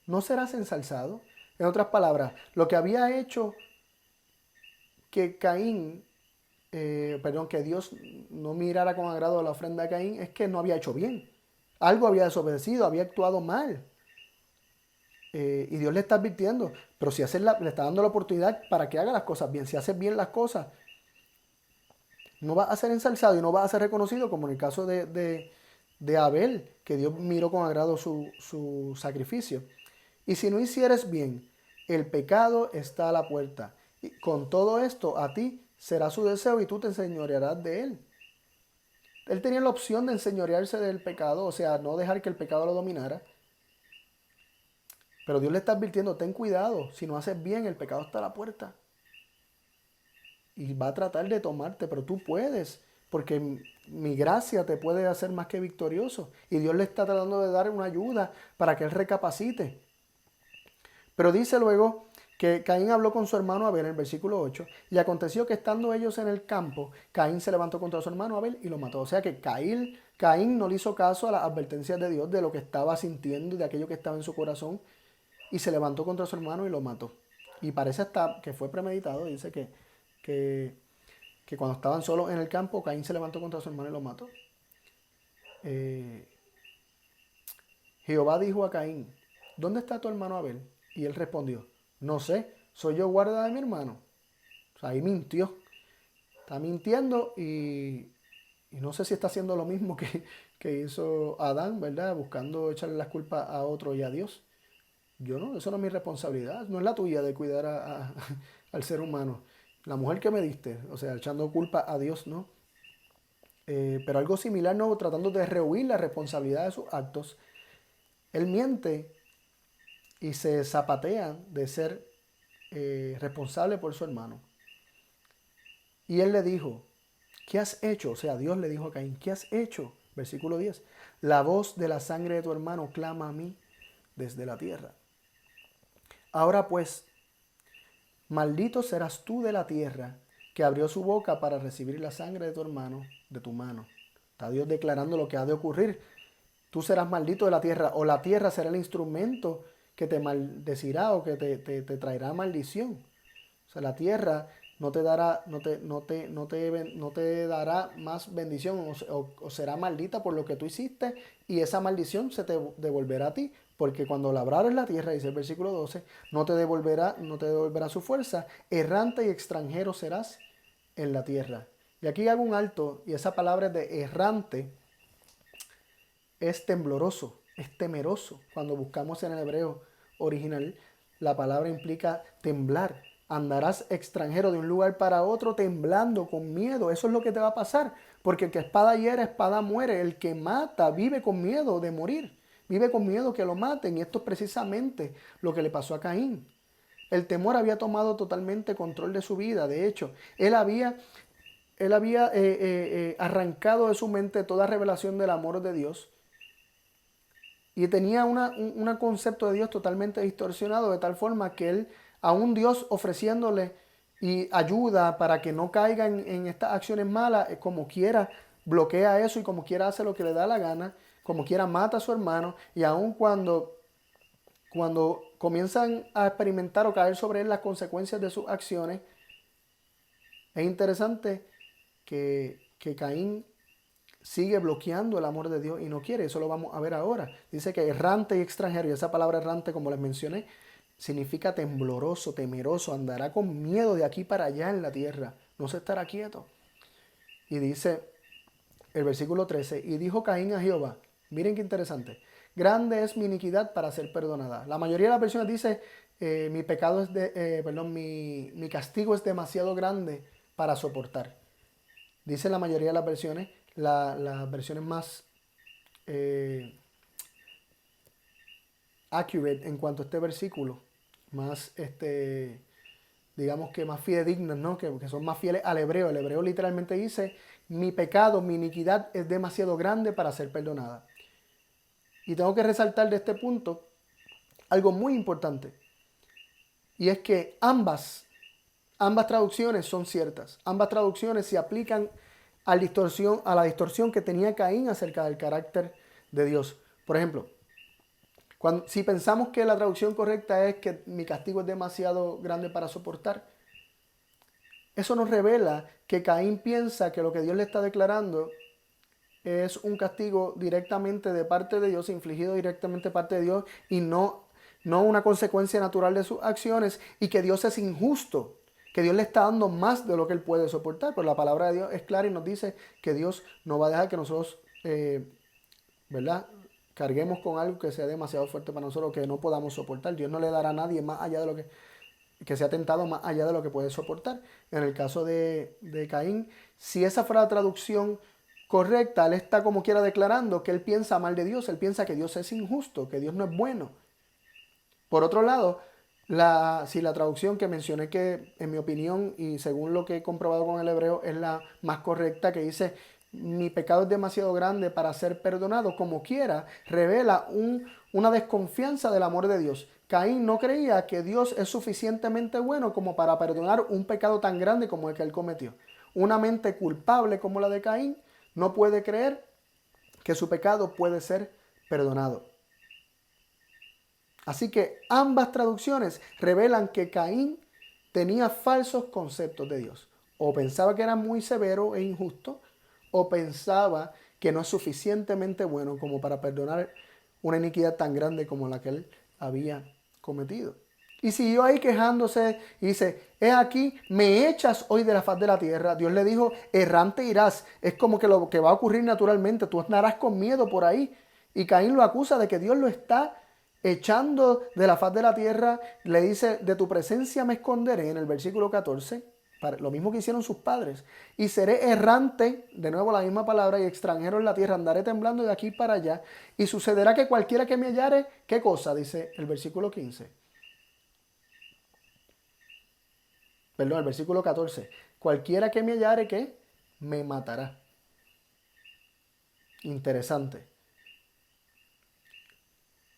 ¿no serás ensalzado? En otras palabras, lo que había hecho que que Dios no mirara con agrado la ofrenda de Caín, es que no había hecho bien. Algo había desobedecido, había actuado mal. Y Dios le está advirtiendo, pero si le está dando la oportunidad para que haga las cosas bien. Si haces bien las cosas, no vas a ser ensalzado y no vas a ser reconocido, como en el caso de Abel, que Dios miró con agrado su sacrificio. Y si no hicieres bien, el pecado está a la puerta. Y con todo esto, a ti será su deseo y tú te enseñorearás de él. Él tenía la opción de enseñorearse del pecado, o sea, no dejar que el pecado lo dominara. Pero Dios le está advirtiendo, ten cuidado, si no haces bien, el pecado está a la puerta. Y va a tratar de tomarte, pero tú puedes, porque mi gracia te puede hacer más que victorioso. Y Dios le está tratando de dar una ayuda para que él recapacite. Pero dice luego que Caín habló con su hermano Abel en el versículo 8, y aconteció que estando ellos en el campo, Caín se levantó contra su hermano Abel y lo mató. O sea que Caín no le hizo caso a las advertencias de Dios de lo que estaba sintiendo y de aquello que estaba en su corazón, y se levantó contra su hermano y lo mató. Y parece hasta que fue premeditado, dice que, que cuando estaban solos en el campo, Caín se levantó contra su hermano y lo mató. Jehová dijo a Caín, ¿dónde está tu hermano Abel? Y él respondió, no sé, soy yo guarda de mi hermano. O sea, ahí mintió. Está mintiendo y no sé si está haciendo lo mismo que hizo Adán, ¿verdad? Buscando echarle las culpas a otro y a Dios. Yo no, eso no es mi responsabilidad, no es la tuya de cuidar al ser humano. La mujer que me diste, o sea, echando culpa a Dios, ¿no? Pero algo similar, ¿no? Tratando de rehuir la responsabilidad de sus actos. Él miente y se zapatea de ser responsable por su hermano. Y él le dijo, ¿qué has hecho? O sea, Dios le dijo a Caín, ¿qué has hecho? Versículo 10. La voz de la sangre de tu hermano clama a mí desde la tierra. Ahora pues, maldito serás tú de la tierra, que abrió su boca para recibir la sangre de tu hermano de tu mano. Está Dios declarando lo que ha de ocurrir. Tú serás maldito de la tierra, o la tierra será el instrumento que te maldecirá o que te traerá maldición. O sea, la tierra no te dará, no te dará más bendición o será maldita por lo que tú hiciste, y esa maldición se te devolverá a ti, porque cuando labrares la tierra, dice el versículo 12, no te devolverá su fuerza, errante y extranjero serás en la tierra. Y aquí hago un alto, y esa palabra de errante es tembloroso, es temeroso. Cuando buscamos en el hebreo original, la palabra implica temblar. Andarás extranjero de un lugar para otro temblando, con miedo. Eso es lo que te va a pasar. Porque el que espada hiere, espada muere. El que mata vive con miedo de morir. Vive con miedo que lo maten. Y esto es precisamente lo que le pasó a Caín. El temor había tomado totalmente control de su vida. De hecho, él había arrancado de su mente toda revelación del amor de Dios. Y tenía un concepto de Dios totalmente distorsionado, de tal forma que él, a un Dios ofreciéndole y ayuda para que no caiga en estas acciones malas, como quiera bloquea eso y como quiera hace lo que le da la gana, como quiera mata a su hermano, y aun cuando comienzan a experimentar o caer sobre él las consecuencias de sus acciones, es interesante que Caín sigue bloqueando el amor de Dios y no quiere. Eso lo vamos a ver ahora. Dice que errante y extranjero, y esa palabra errante, como les mencioné, significa tembloroso, temeroso, andará con miedo de aquí para allá en la tierra, no se estará quieto. Y dice el versículo 13, y dijo Caín a Jehová, miren qué interesante, grande es mi iniquidad para ser perdonada. La mayoría de las versiones dice, mi pecado es mi castigo es demasiado grande para soportar. Dice la mayoría de las versiones, las versiones más accurate en cuanto a este versículo, más digamos que más fidedignas, ¿no? Que son más fieles al hebreo. El hebreo literalmente dice, mi pecado, mi iniquidad es demasiado grande para ser perdonada. Y tengo que resaltar de este punto algo muy importante, y es que ambas traducciones son ciertas. Ambas traducciones se aplican a la distorsión que tenía Caín acerca del carácter de Dios. Por ejemplo, si pensamos que la traducción correcta es que mi castigo es demasiado grande para soportar, eso nos revela que Caín piensa que lo que Dios le está declarando es un castigo directamente de parte de Dios, infligido directamente de parte de Dios, y no no una consecuencia natural de sus acciones, y que Dios es injusto, que Dios le está dando más de lo que él puede soportar. Pero la palabra de Dios es clara y nos dice que Dios no va a dejar que nosotros, ¿verdad?, carguemos con algo que sea demasiado fuerte para nosotros, que no podamos soportar. Dios no le dará a nadie más allá de lo que sea tentado, más allá de lo que puede soportar. En el caso de Caín, si esa fuera la traducción correcta, él está como quiera declarando que él piensa mal de Dios, él piensa que Dios es injusto, que Dios no es bueno. Por otro lado, si la traducción que mencioné, que en mi opinión y según lo que he comprobado con el hebreo es la más correcta, que dice mi pecado es demasiado grande para ser perdonado, como quiera, revela una desconfianza del amor de Dios. Caín no creía que Dios es suficientemente bueno como para perdonar un pecado tan grande como el que él cometió. Una mente culpable como la de Caín no puede creer que su pecado puede ser perdonado. Así que ambas traducciones revelan que Caín tenía falsos conceptos de Dios. O pensaba que era muy severo e injusto, o pensaba que no es suficientemente bueno como para perdonar una iniquidad tan grande como la que él había cometido. Y siguió ahí quejándose y dice, he aquí, me echas hoy de la faz de la tierra. Dios le dijo, errante irás. Es como que lo que va a ocurrir naturalmente. Tú andarás con miedo por ahí. Y Caín lo acusa de que Dios lo está echando de la faz de la tierra. Le dice, de tu presencia me esconderé, en el versículo 14. Lo mismo que hicieron sus padres. Y seré errante, de nuevo la misma palabra, y extranjero en la tierra. Andaré temblando de aquí para allá. Y sucederá que cualquiera que me hallare, ¿qué cosa? Dice el versículo 15. Perdón, el versículo 14. Cualquiera que me hallare, ¿qué? Me matará. Interesante.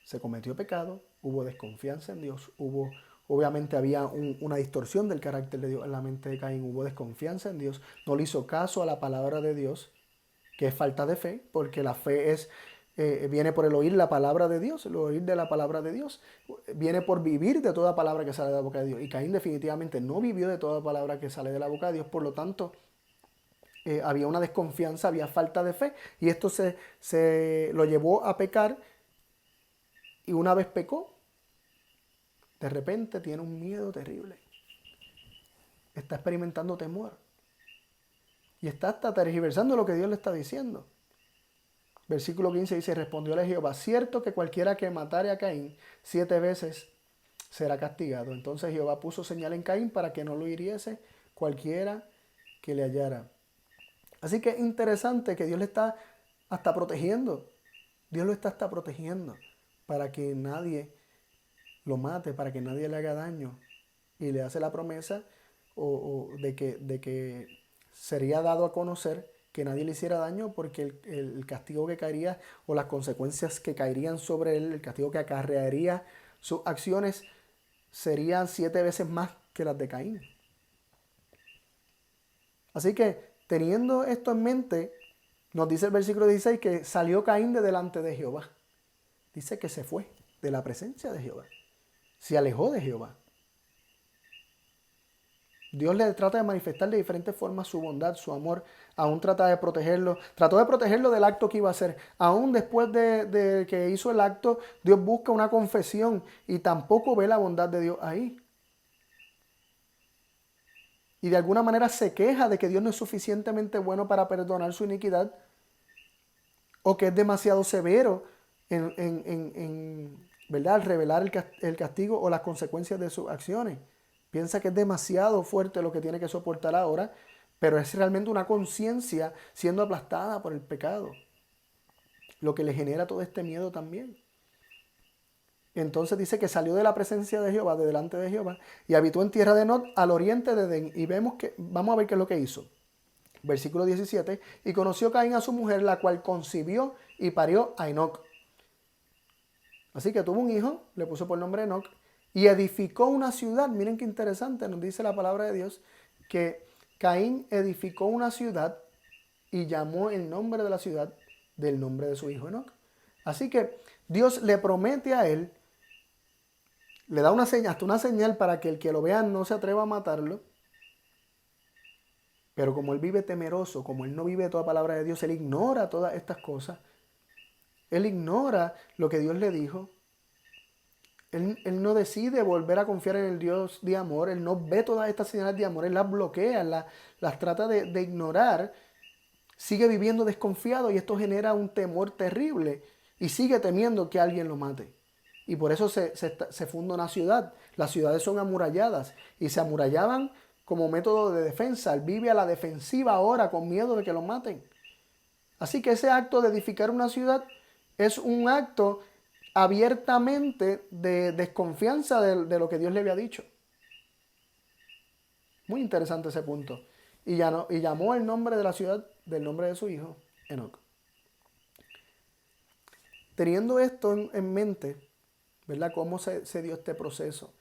Se cometió pecado, hubo desconfianza en Dios, obviamente había una distorsión del carácter de Dios en la mente de Caín, hubo desconfianza en Dios, no le hizo caso a la palabra de Dios, que es falta de fe, porque la fe viene por el oír la palabra de Dios, el oír de la palabra de Dios, viene por vivir de toda palabra que sale de la boca de Dios. Y Caín definitivamente no vivió de toda palabra que sale de la boca de Dios, por lo tanto, había una desconfianza, había falta de fe, y esto se lo llevó a pecar. Y una vez pecó, de repente tiene un miedo terrible. Está experimentando temor. Y está hasta tergiversando lo que Dios le está diciendo. Versículo 15 dice, respondióle Jehová, cierto que cualquiera que matare a Caín 7 veces será castigado. Entonces Jehová puso señal en Caín para que no lo hiriese cualquiera que le hallara. Así que es interesante que Dios le está hasta protegiendo. Dios lo está hasta protegiendo para que nadie lo mate, para que nadie le haga daño. Y le hace la promesa de que sería dado a conocer que nadie le hiciera daño, porque el castigo que caería o las consecuencias que caerían sobre él, el castigo que acarrearía sus acciones, serían 7 veces más que las de Caín. Así que, teniendo esto en mente, nos dice el versículo 16 que salió Caín de delante de Jehová. Dice que se fue de la presencia de Jehová. Se alejó de Jehová. Dios le trata de manifestar de diferentes formas su bondad, su amor. Aún trata de protegerlo. Trató de protegerlo del acto que iba a hacer. Aún después de que hizo el acto, Dios busca una confesión y tampoco ve la bondad de Dios ahí. Y de alguna manera se queja de que Dios no es suficientemente bueno para perdonar su iniquidad, o que es demasiado severo ¿verdad?, al revelar el castigo o las consecuencias de sus acciones. Piensa que es demasiado fuerte lo que tiene que soportar ahora, pero es realmente una conciencia siendo aplastada por el pecado, lo que le genera todo este miedo también. Entonces dice que salió de la presencia de Jehová, de delante de Jehová, y habitó en tierra de Nod, al oriente de Edén. Y vamos a ver qué es lo que hizo. Versículo 17, y conoció Caín a su mujer, la cual concibió y parió a Enoc. Así que tuvo un hijo, le puso por nombre Enoc, y edificó una ciudad. Miren qué interesante, nos dice la palabra de Dios, que Caín edificó una ciudad y llamó el nombre de la ciudad del nombre de su hijo Enoc. Así que Dios le promete a él, le da una señal, hasta una señal para que el que lo vea no se atreva a matarlo. Pero como él vive temeroso, como él no vive toda palabra de Dios, él ignora todas estas cosas. Él ignora lo que Dios le dijo. Él no decide volver a confiar en el Dios de amor. Él no ve todas estas señales de amor. Él las bloquea, las trata de ignorar. Sigue viviendo desconfiado y esto genera un temor terrible. Y sigue temiendo que alguien lo mate. Y por eso se funda una ciudad. Las ciudades son amuralladas y se amurallaban como método de defensa. Él vive a la defensiva ahora con miedo de que lo maten. Así que ese acto de edificar una ciudad es un acto abiertamente de desconfianza de lo que Dios le había dicho. Muy interesante ese punto. Y llamó el nombre de la ciudad del nombre de su hijo, Enoc. Teniendo esto en mente, ¿verdad? ¿Cómo se dio este proceso?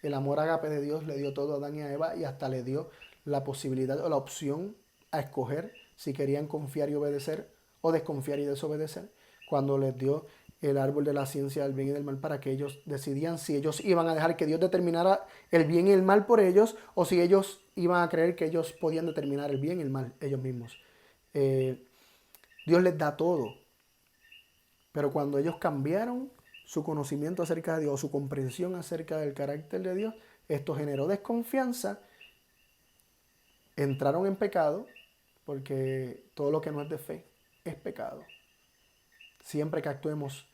El amor ágape de Dios le dio todo a Adán y a Eva y hasta le dio la posibilidad o la opción a escoger si querían confiar y obedecer o desconfiar y desobedecer. Cuando les dio el árbol de la ciencia del bien y del mal para que ellos decidían si ellos iban a dejar que Dios determinara el bien y el mal por ellos o si ellos iban a creer que ellos podían determinar el bien y el mal ellos mismos. Dios les da todo. Pero cuando ellos cambiaron su conocimiento acerca de Dios, su comprensión acerca del carácter de Dios, esto generó desconfianza, entraron en pecado, porque todo lo que no es de fe es pecado. Siempre que actuemos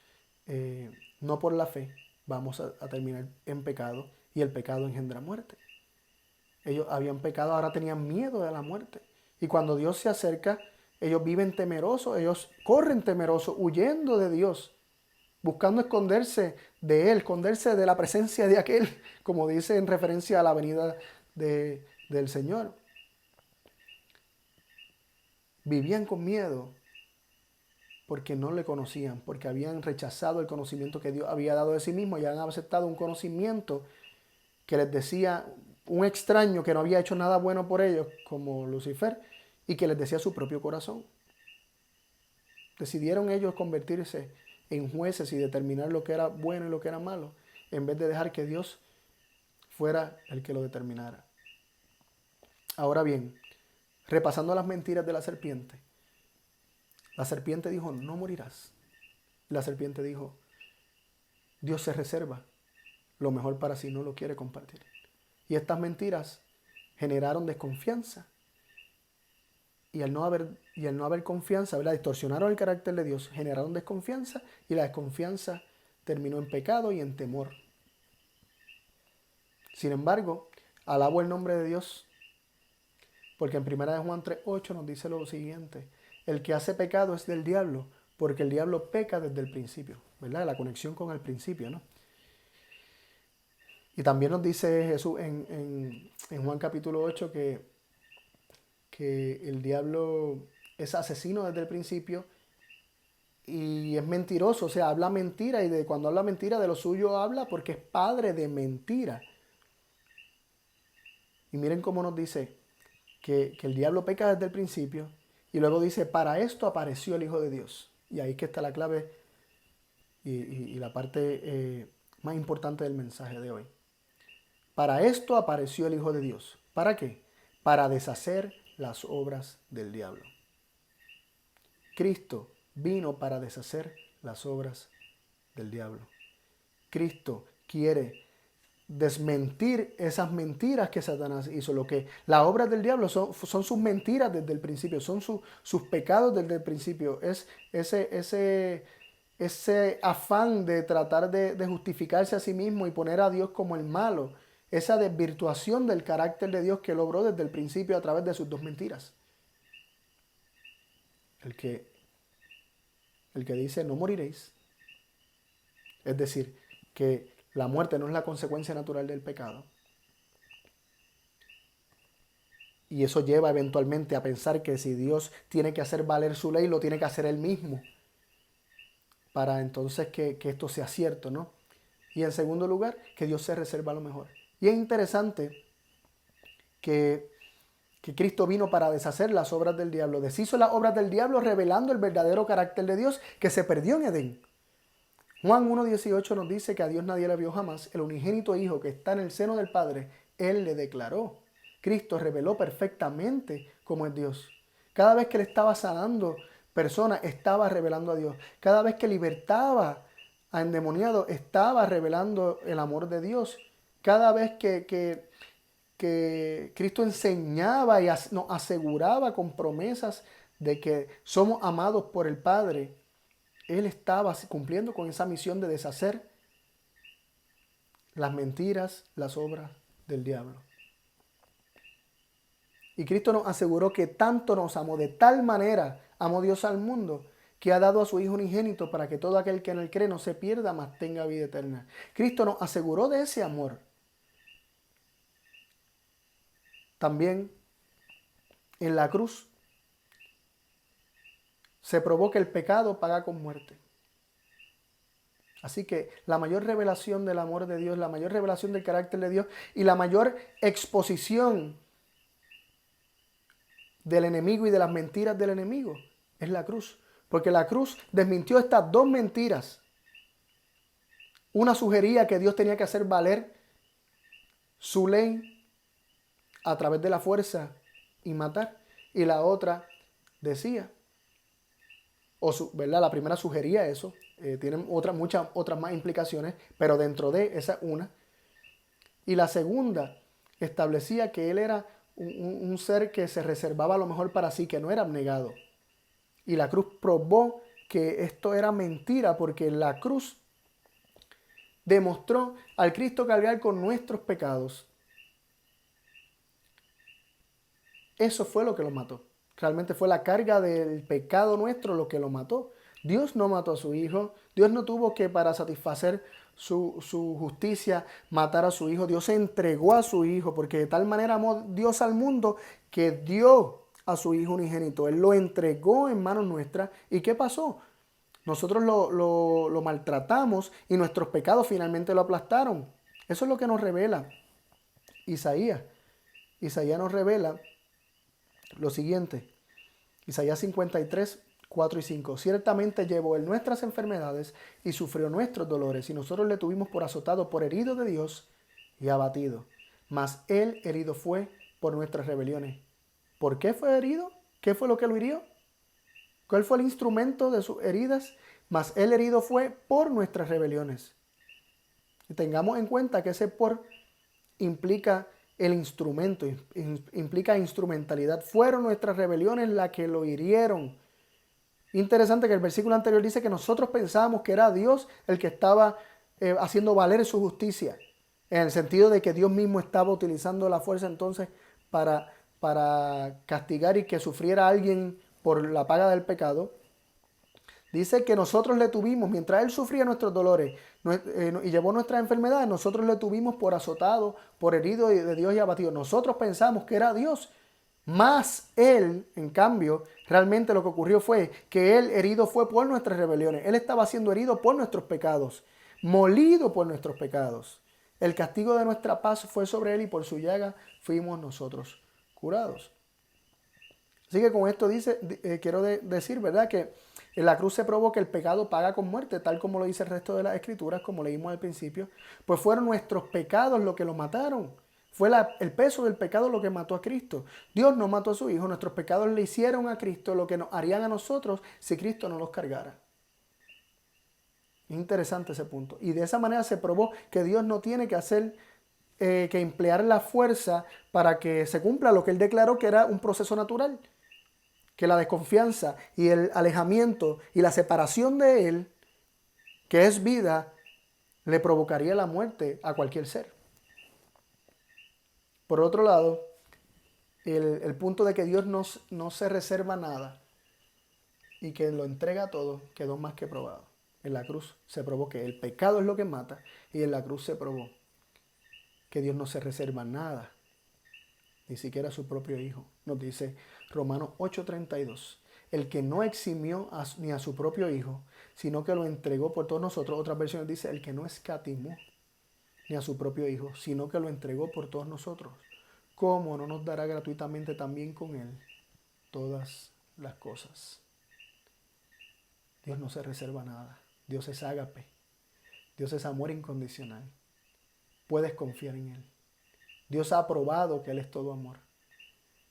no por la fe, vamos a terminar en pecado y el pecado engendra muerte. Ellos habían pecado, ahora tenían miedo de la muerte. Y cuando Dios se acerca, ellos viven temerosos, ellos corren temerosos, huyendo de Dios, buscando esconderse de Él, esconderse de la presencia de aquel, como dice en referencia a la venida del Señor. Vivían con miedo porque no le conocían, porque habían rechazado el conocimiento que Dios había dado de sí mismo y habían aceptado un conocimiento que les decía un extraño que no había hecho nada bueno por ellos, como Lucifer, y que les decía su propio corazón. Decidieron ellos convertirse en jueces y determinar lo que era bueno y lo que era malo, en vez de dejar que Dios fuera el que lo determinara. Ahora bien, repasando las mentiras de la serpiente dijo, no morirás. La serpiente dijo, Dios se reserva lo mejor para sí, no lo quiere compartir. Y estas mentiras generaron desconfianza. Y al no haber confianza, ¿verdad? Distorsionaron el carácter de Dios, generaron desconfianza y la desconfianza terminó en pecado y en temor. Sin embargo, alabo el nombre de Dios, porque en 1 Juan 3:8 nos dice lo siguiente: el que hace pecado es del diablo, porque el diablo peca desde el principio, ¿verdad? La conexión con el principio, ¿no? Y también nos dice Jesús en Juan capítulo 8 que el diablo es asesino desde el principio y es mentiroso, o sea, habla mentira, y cuando habla mentira de lo suyo habla porque es padre de mentira. Y miren cómo nos dice que el diablo peca desde el principio y luego dice, para esto apareció el Hijo de Dios. Y ahí que está la clave y la parte más importante del mensaje de hoy. Para esto apareció el Hijo de Dios. ¿Para qué? Para deshacer las obras del diablo. Cristo vino para deshacer las obras del diablo. Cristo quiere desmentir esas mentiras que Satanás hizo. Las obras del diablo son sus mentiras desde el principio, son sus pecados desde el principio. Es ese afán de tratar de justificarse a sí mismo y poner a Dios como el malo. Esa desvirtuación del carácter de Dios que logró desde el principio a través de sus dos mentiras. El que dice no moriréis, es decir, que la muerte no es la consecuencia natural del pecado. Y eso lleva eventualmente a pensar que si Dios tiene que hacer valer su ley, lo tiene que hacer Él mismo, para entonces que esto sea cierto, ¿no? Y en segundo lugar, que Dios se reserva lo mejor. Y es interesante que Cristo vino para deshacer las obras del diablo. Deshizo las obras del diablo revelando el verdadero carácter de Dios que se perdió en Edén. Juan 1:18 nos dice que a Dios nadie le vio jamás. El unigénito Hijo que está en el seno del Padre, Él le declaró. Cristo reveló perfectamente cómo es Dios. Cada vez que Él estaba sanando personas, estaba revelando a Dios. Cada vez que libertaba endemoniado estaba revelando el amor de Dios. Cada vez que Cristo enseñaba y nos aseguraba con promesas de que somos amados por el Padre, Él estaba cumpliendo con esa misión de deshacer las mentiras, las obras del diablo. Y Cristo nos aseguró que tanto nos amó, de tal manera amó Dios al mundo, que ha dado a su Hijo unigénito para que todo aquel que en él cree no se pierda, mas tenga vida eterna. Cristo nos aseguró de ese amor. También en la cruz se probó que el pecado paga con muerte. Así que la mayor revelación del amor de Dios, la mayor revelación del carácter de Dios y la mayor exposición del enemigo y de las mentiras del enemigo es la cruz. Porque la cruz desmintió estas dos mentiras. Una sugería que Dios tenía que hacer valer su ley a través de la fuerza y matar. Y la otra decía, ¿verdad? La primera sugería eso. Tienen muchas otras más implicaciones, pero dentro de esa una. Y la segunda establecía que él era un ser que se reservaba a lo mejor para sí, que no era abnegado. Y la cruz probó que esto era mentira, porque la cruz demostró al Cristo cargar con nuestros pecados. Eso fue lo que lo mató. Realmente fue la carga del pecado nuestro lo que lo mató. Dios no mató a su Hijo. Dios no tuvo que, para satisfacer su justicia, matar a su Hijo. Dios entregó a su Hijo, porque de tal manera amó Dios al mundo que dio a su Hijo unigénito. Él lo entregó en manos nuestras. ¿Y qué pasó? Nosotros lo maltratamos y nuestros pecados finalmente lo aplastaron. Eso es lo que nos revela Isaías. Isaías nos revela lo siguiente. Isaías 53, 4 y 5. Ciertamente llevó él nuestras enfermedades y sufrió nuestros dolores, y nosotros le tuvimos por azotado, por herido de Dios y abatido. Mas él herido fue por nuestras rebeliones. ¿Por qué fue herido? ¿Qué fue lo que lo hirió? ¿Cuál fue el instrumento de sus heridas? Mas él herido fue por nuestras rebeliones. Y tengamos en cuenta que ese por implica el instrumento, implica instrumentalidad. Fueron nuestras rebeliones las que lo hirieron. Interesante que el versículo anterior dice que nosotros pensábamos que era Dios el que estaba haciendo valer su justicia, en el sentido de que Dios mismo estaba utilizando la fuerza entonces para castigar y que sufriera a alguien por la paga del pecado. Dice que nosotros le tuvimos, mientras Él sufría nuestros dolores y llevó nuestras enfermedades, nosotros le tuvimos por azotado, por herido de Dios y abatido. Nosotros pensamos que era Dios, mas Él, en cambio, realmente lo que ocurrió fue que Él herido fue por nuestras rebeliones. Él estaba siendo herido por nuestros pecados, molido por nuestros pecados. El castigo de nuestra paz fue sobre Él y por su llaga fuimos nosotros curados. Así que con esto quiero decir, ¿verdad?, que en la cruz se probó que el pecado paga con muerte, tal como lo dice el resto de las escrituras, como leímos al principio. Pues fueron nuestros pecados los que lo mataron. Fue el peso del pecado lo que mató a Cristo. Dios no mató a su Hijo. Nuestros pecados le hicieron a Cristo lo que nos harían a nosotros si Cristo no los cargara. Es interesante ese punto. Y de esa manera se probó que Dios no tiene que que emplear la fuerza para que se cumpla lo que Él declaró que era un proceso natural. Que la desconfianza y el alejamiento y la separación de Él, que es vida, le provocaría la muerte a cualquier ser. Por otro lado, el punto de que Dios no se reserva nada y que lo entrega todo quedó más que probado. En la cruz se probó que el pecado es lo que mata, y en la cruz se probó que Dios no se reserva nada, ni siquiera a su propio Hijo. Nos dice Romanos 8:32, el que no eximió ni a su propio Hijo, sino que lo entregó por todos nosotros. Otras versiones dice, el que no escatimó ni a su propio Hijo, sino que lo entregó por todos nosotros. ¿Cómo no nos dará gratuitamente también con Él todas las cosas? Dios no se reserva nada. Dios es ágape. Dios es amor incondicional. Puedes confiar en Él. Dios ha probado que Él es todo amor.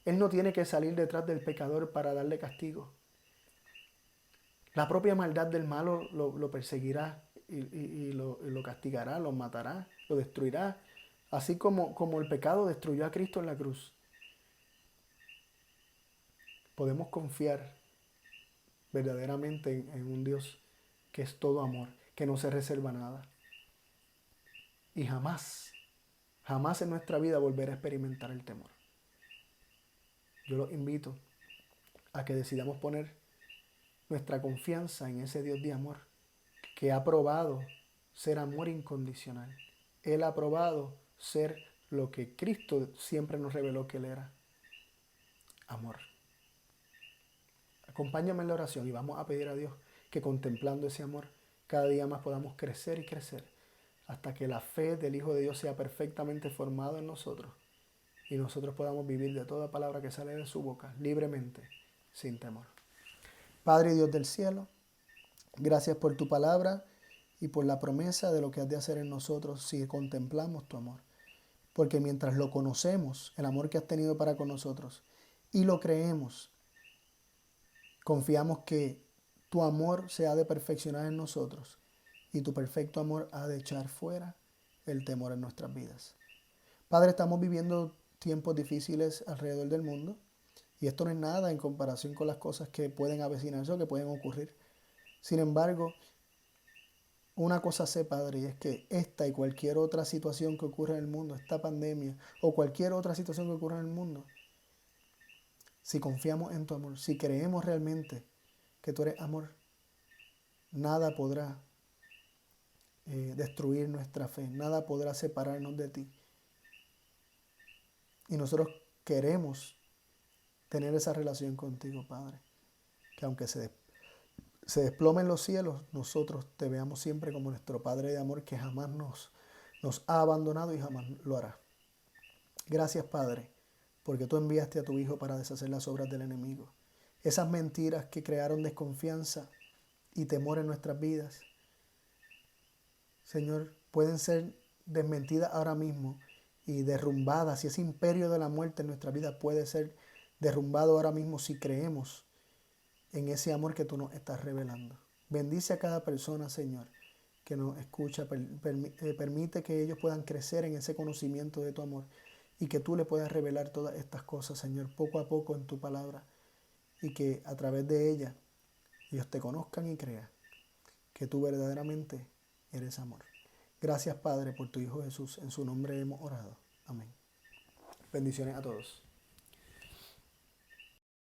Él no tiene que salir detrás del pecador para darle castigo. La propia maldad del malo lo perseguirá y lo castigará, lo matará, lo destruirá. Así como el pecado destruyó a Cristo en la cruz. Podemos confiar verdaderamente en un Dios que es todo amor, que no se reserva nada. Y jamás, jamás en nuestra vida volver a experimentar el temor. Yo los invito a que decidamos poner nuestra confianza en ese Dios de amor, que ha probado ser amor incondicional. Él ha probado ser lo que Cristo siempre nos reveló que Él era: amor. Acompáñame en la oración y vamos a pedir a Dios que, contemplando ese amor, cada día más podamos crecer y crecer hasta que la fe del Hijo de Dios sea perfectamente formada en nosotros y nosotros podamos vivir de toda palabra que sale de su boca libremente, sin temor. Padre Dios del cielo, gracias por tu palabra y por la promesa de lo que has de hacer en nosotros si contemplamos tu amor. Porque mientras lo conocemos, el amor que has tenido para con nosotros, y lo creemos, confiamos que tu amor se ha de perfeccionar en nosotros y tu perfecto amor ha de echar fuera el temor en nuestras vidas. Padre, estamos viviendo tiempos difíciles alrededor del mundo y esto no es nada en comparación con las cosas que pueden avecinarse o que pueden ocurrir. Sin embargo, una cosa sé, Padre, y es que esta y cualquier otra situación que ocurra en el mundo, esta pandemia o cualquier otra situación que ocurra en el mundo, si confiamos en tu amor, si creemos realmente que tú eres amor, nada podrá destruir nuestra fe, nada podrá separarnos de ti. Y nosotros queremos tener esa relación contigo, Padre, que aunque se desplomen los cielos, nosotros te veamos siempre como nuestro Padre de amor que jamás nos ha abandonado y jamás lo hará. Gracias, Padre, porque tú enviaste a tu Hijo para deshacer las obras del enemigo. Esas mentiras que crearon desconfianza y temor en nuestras vidas, Señor, pueden ser desmentidas ahora mismo y derrumbadas. Y ese imperio de la muerte en nuestra vida puede ser derrumbado ahora mismo si creemos en ese amor que tú nos estás revelando. Bendice a cada persona, Señor, que nos escucha. Permite que ellos puedan crecer en ese conocimiento de tu amor y que tú le puedas revelar todas estas cosas, Señor, poco a poco en tu palabra, y que a través de ella ellos te conozcan y crean que tú verdaderamente eres amor. Gracias, Padre, por tu Hijo Jesús. En su nombre hemos orado. Amén. Bendiciones a todos.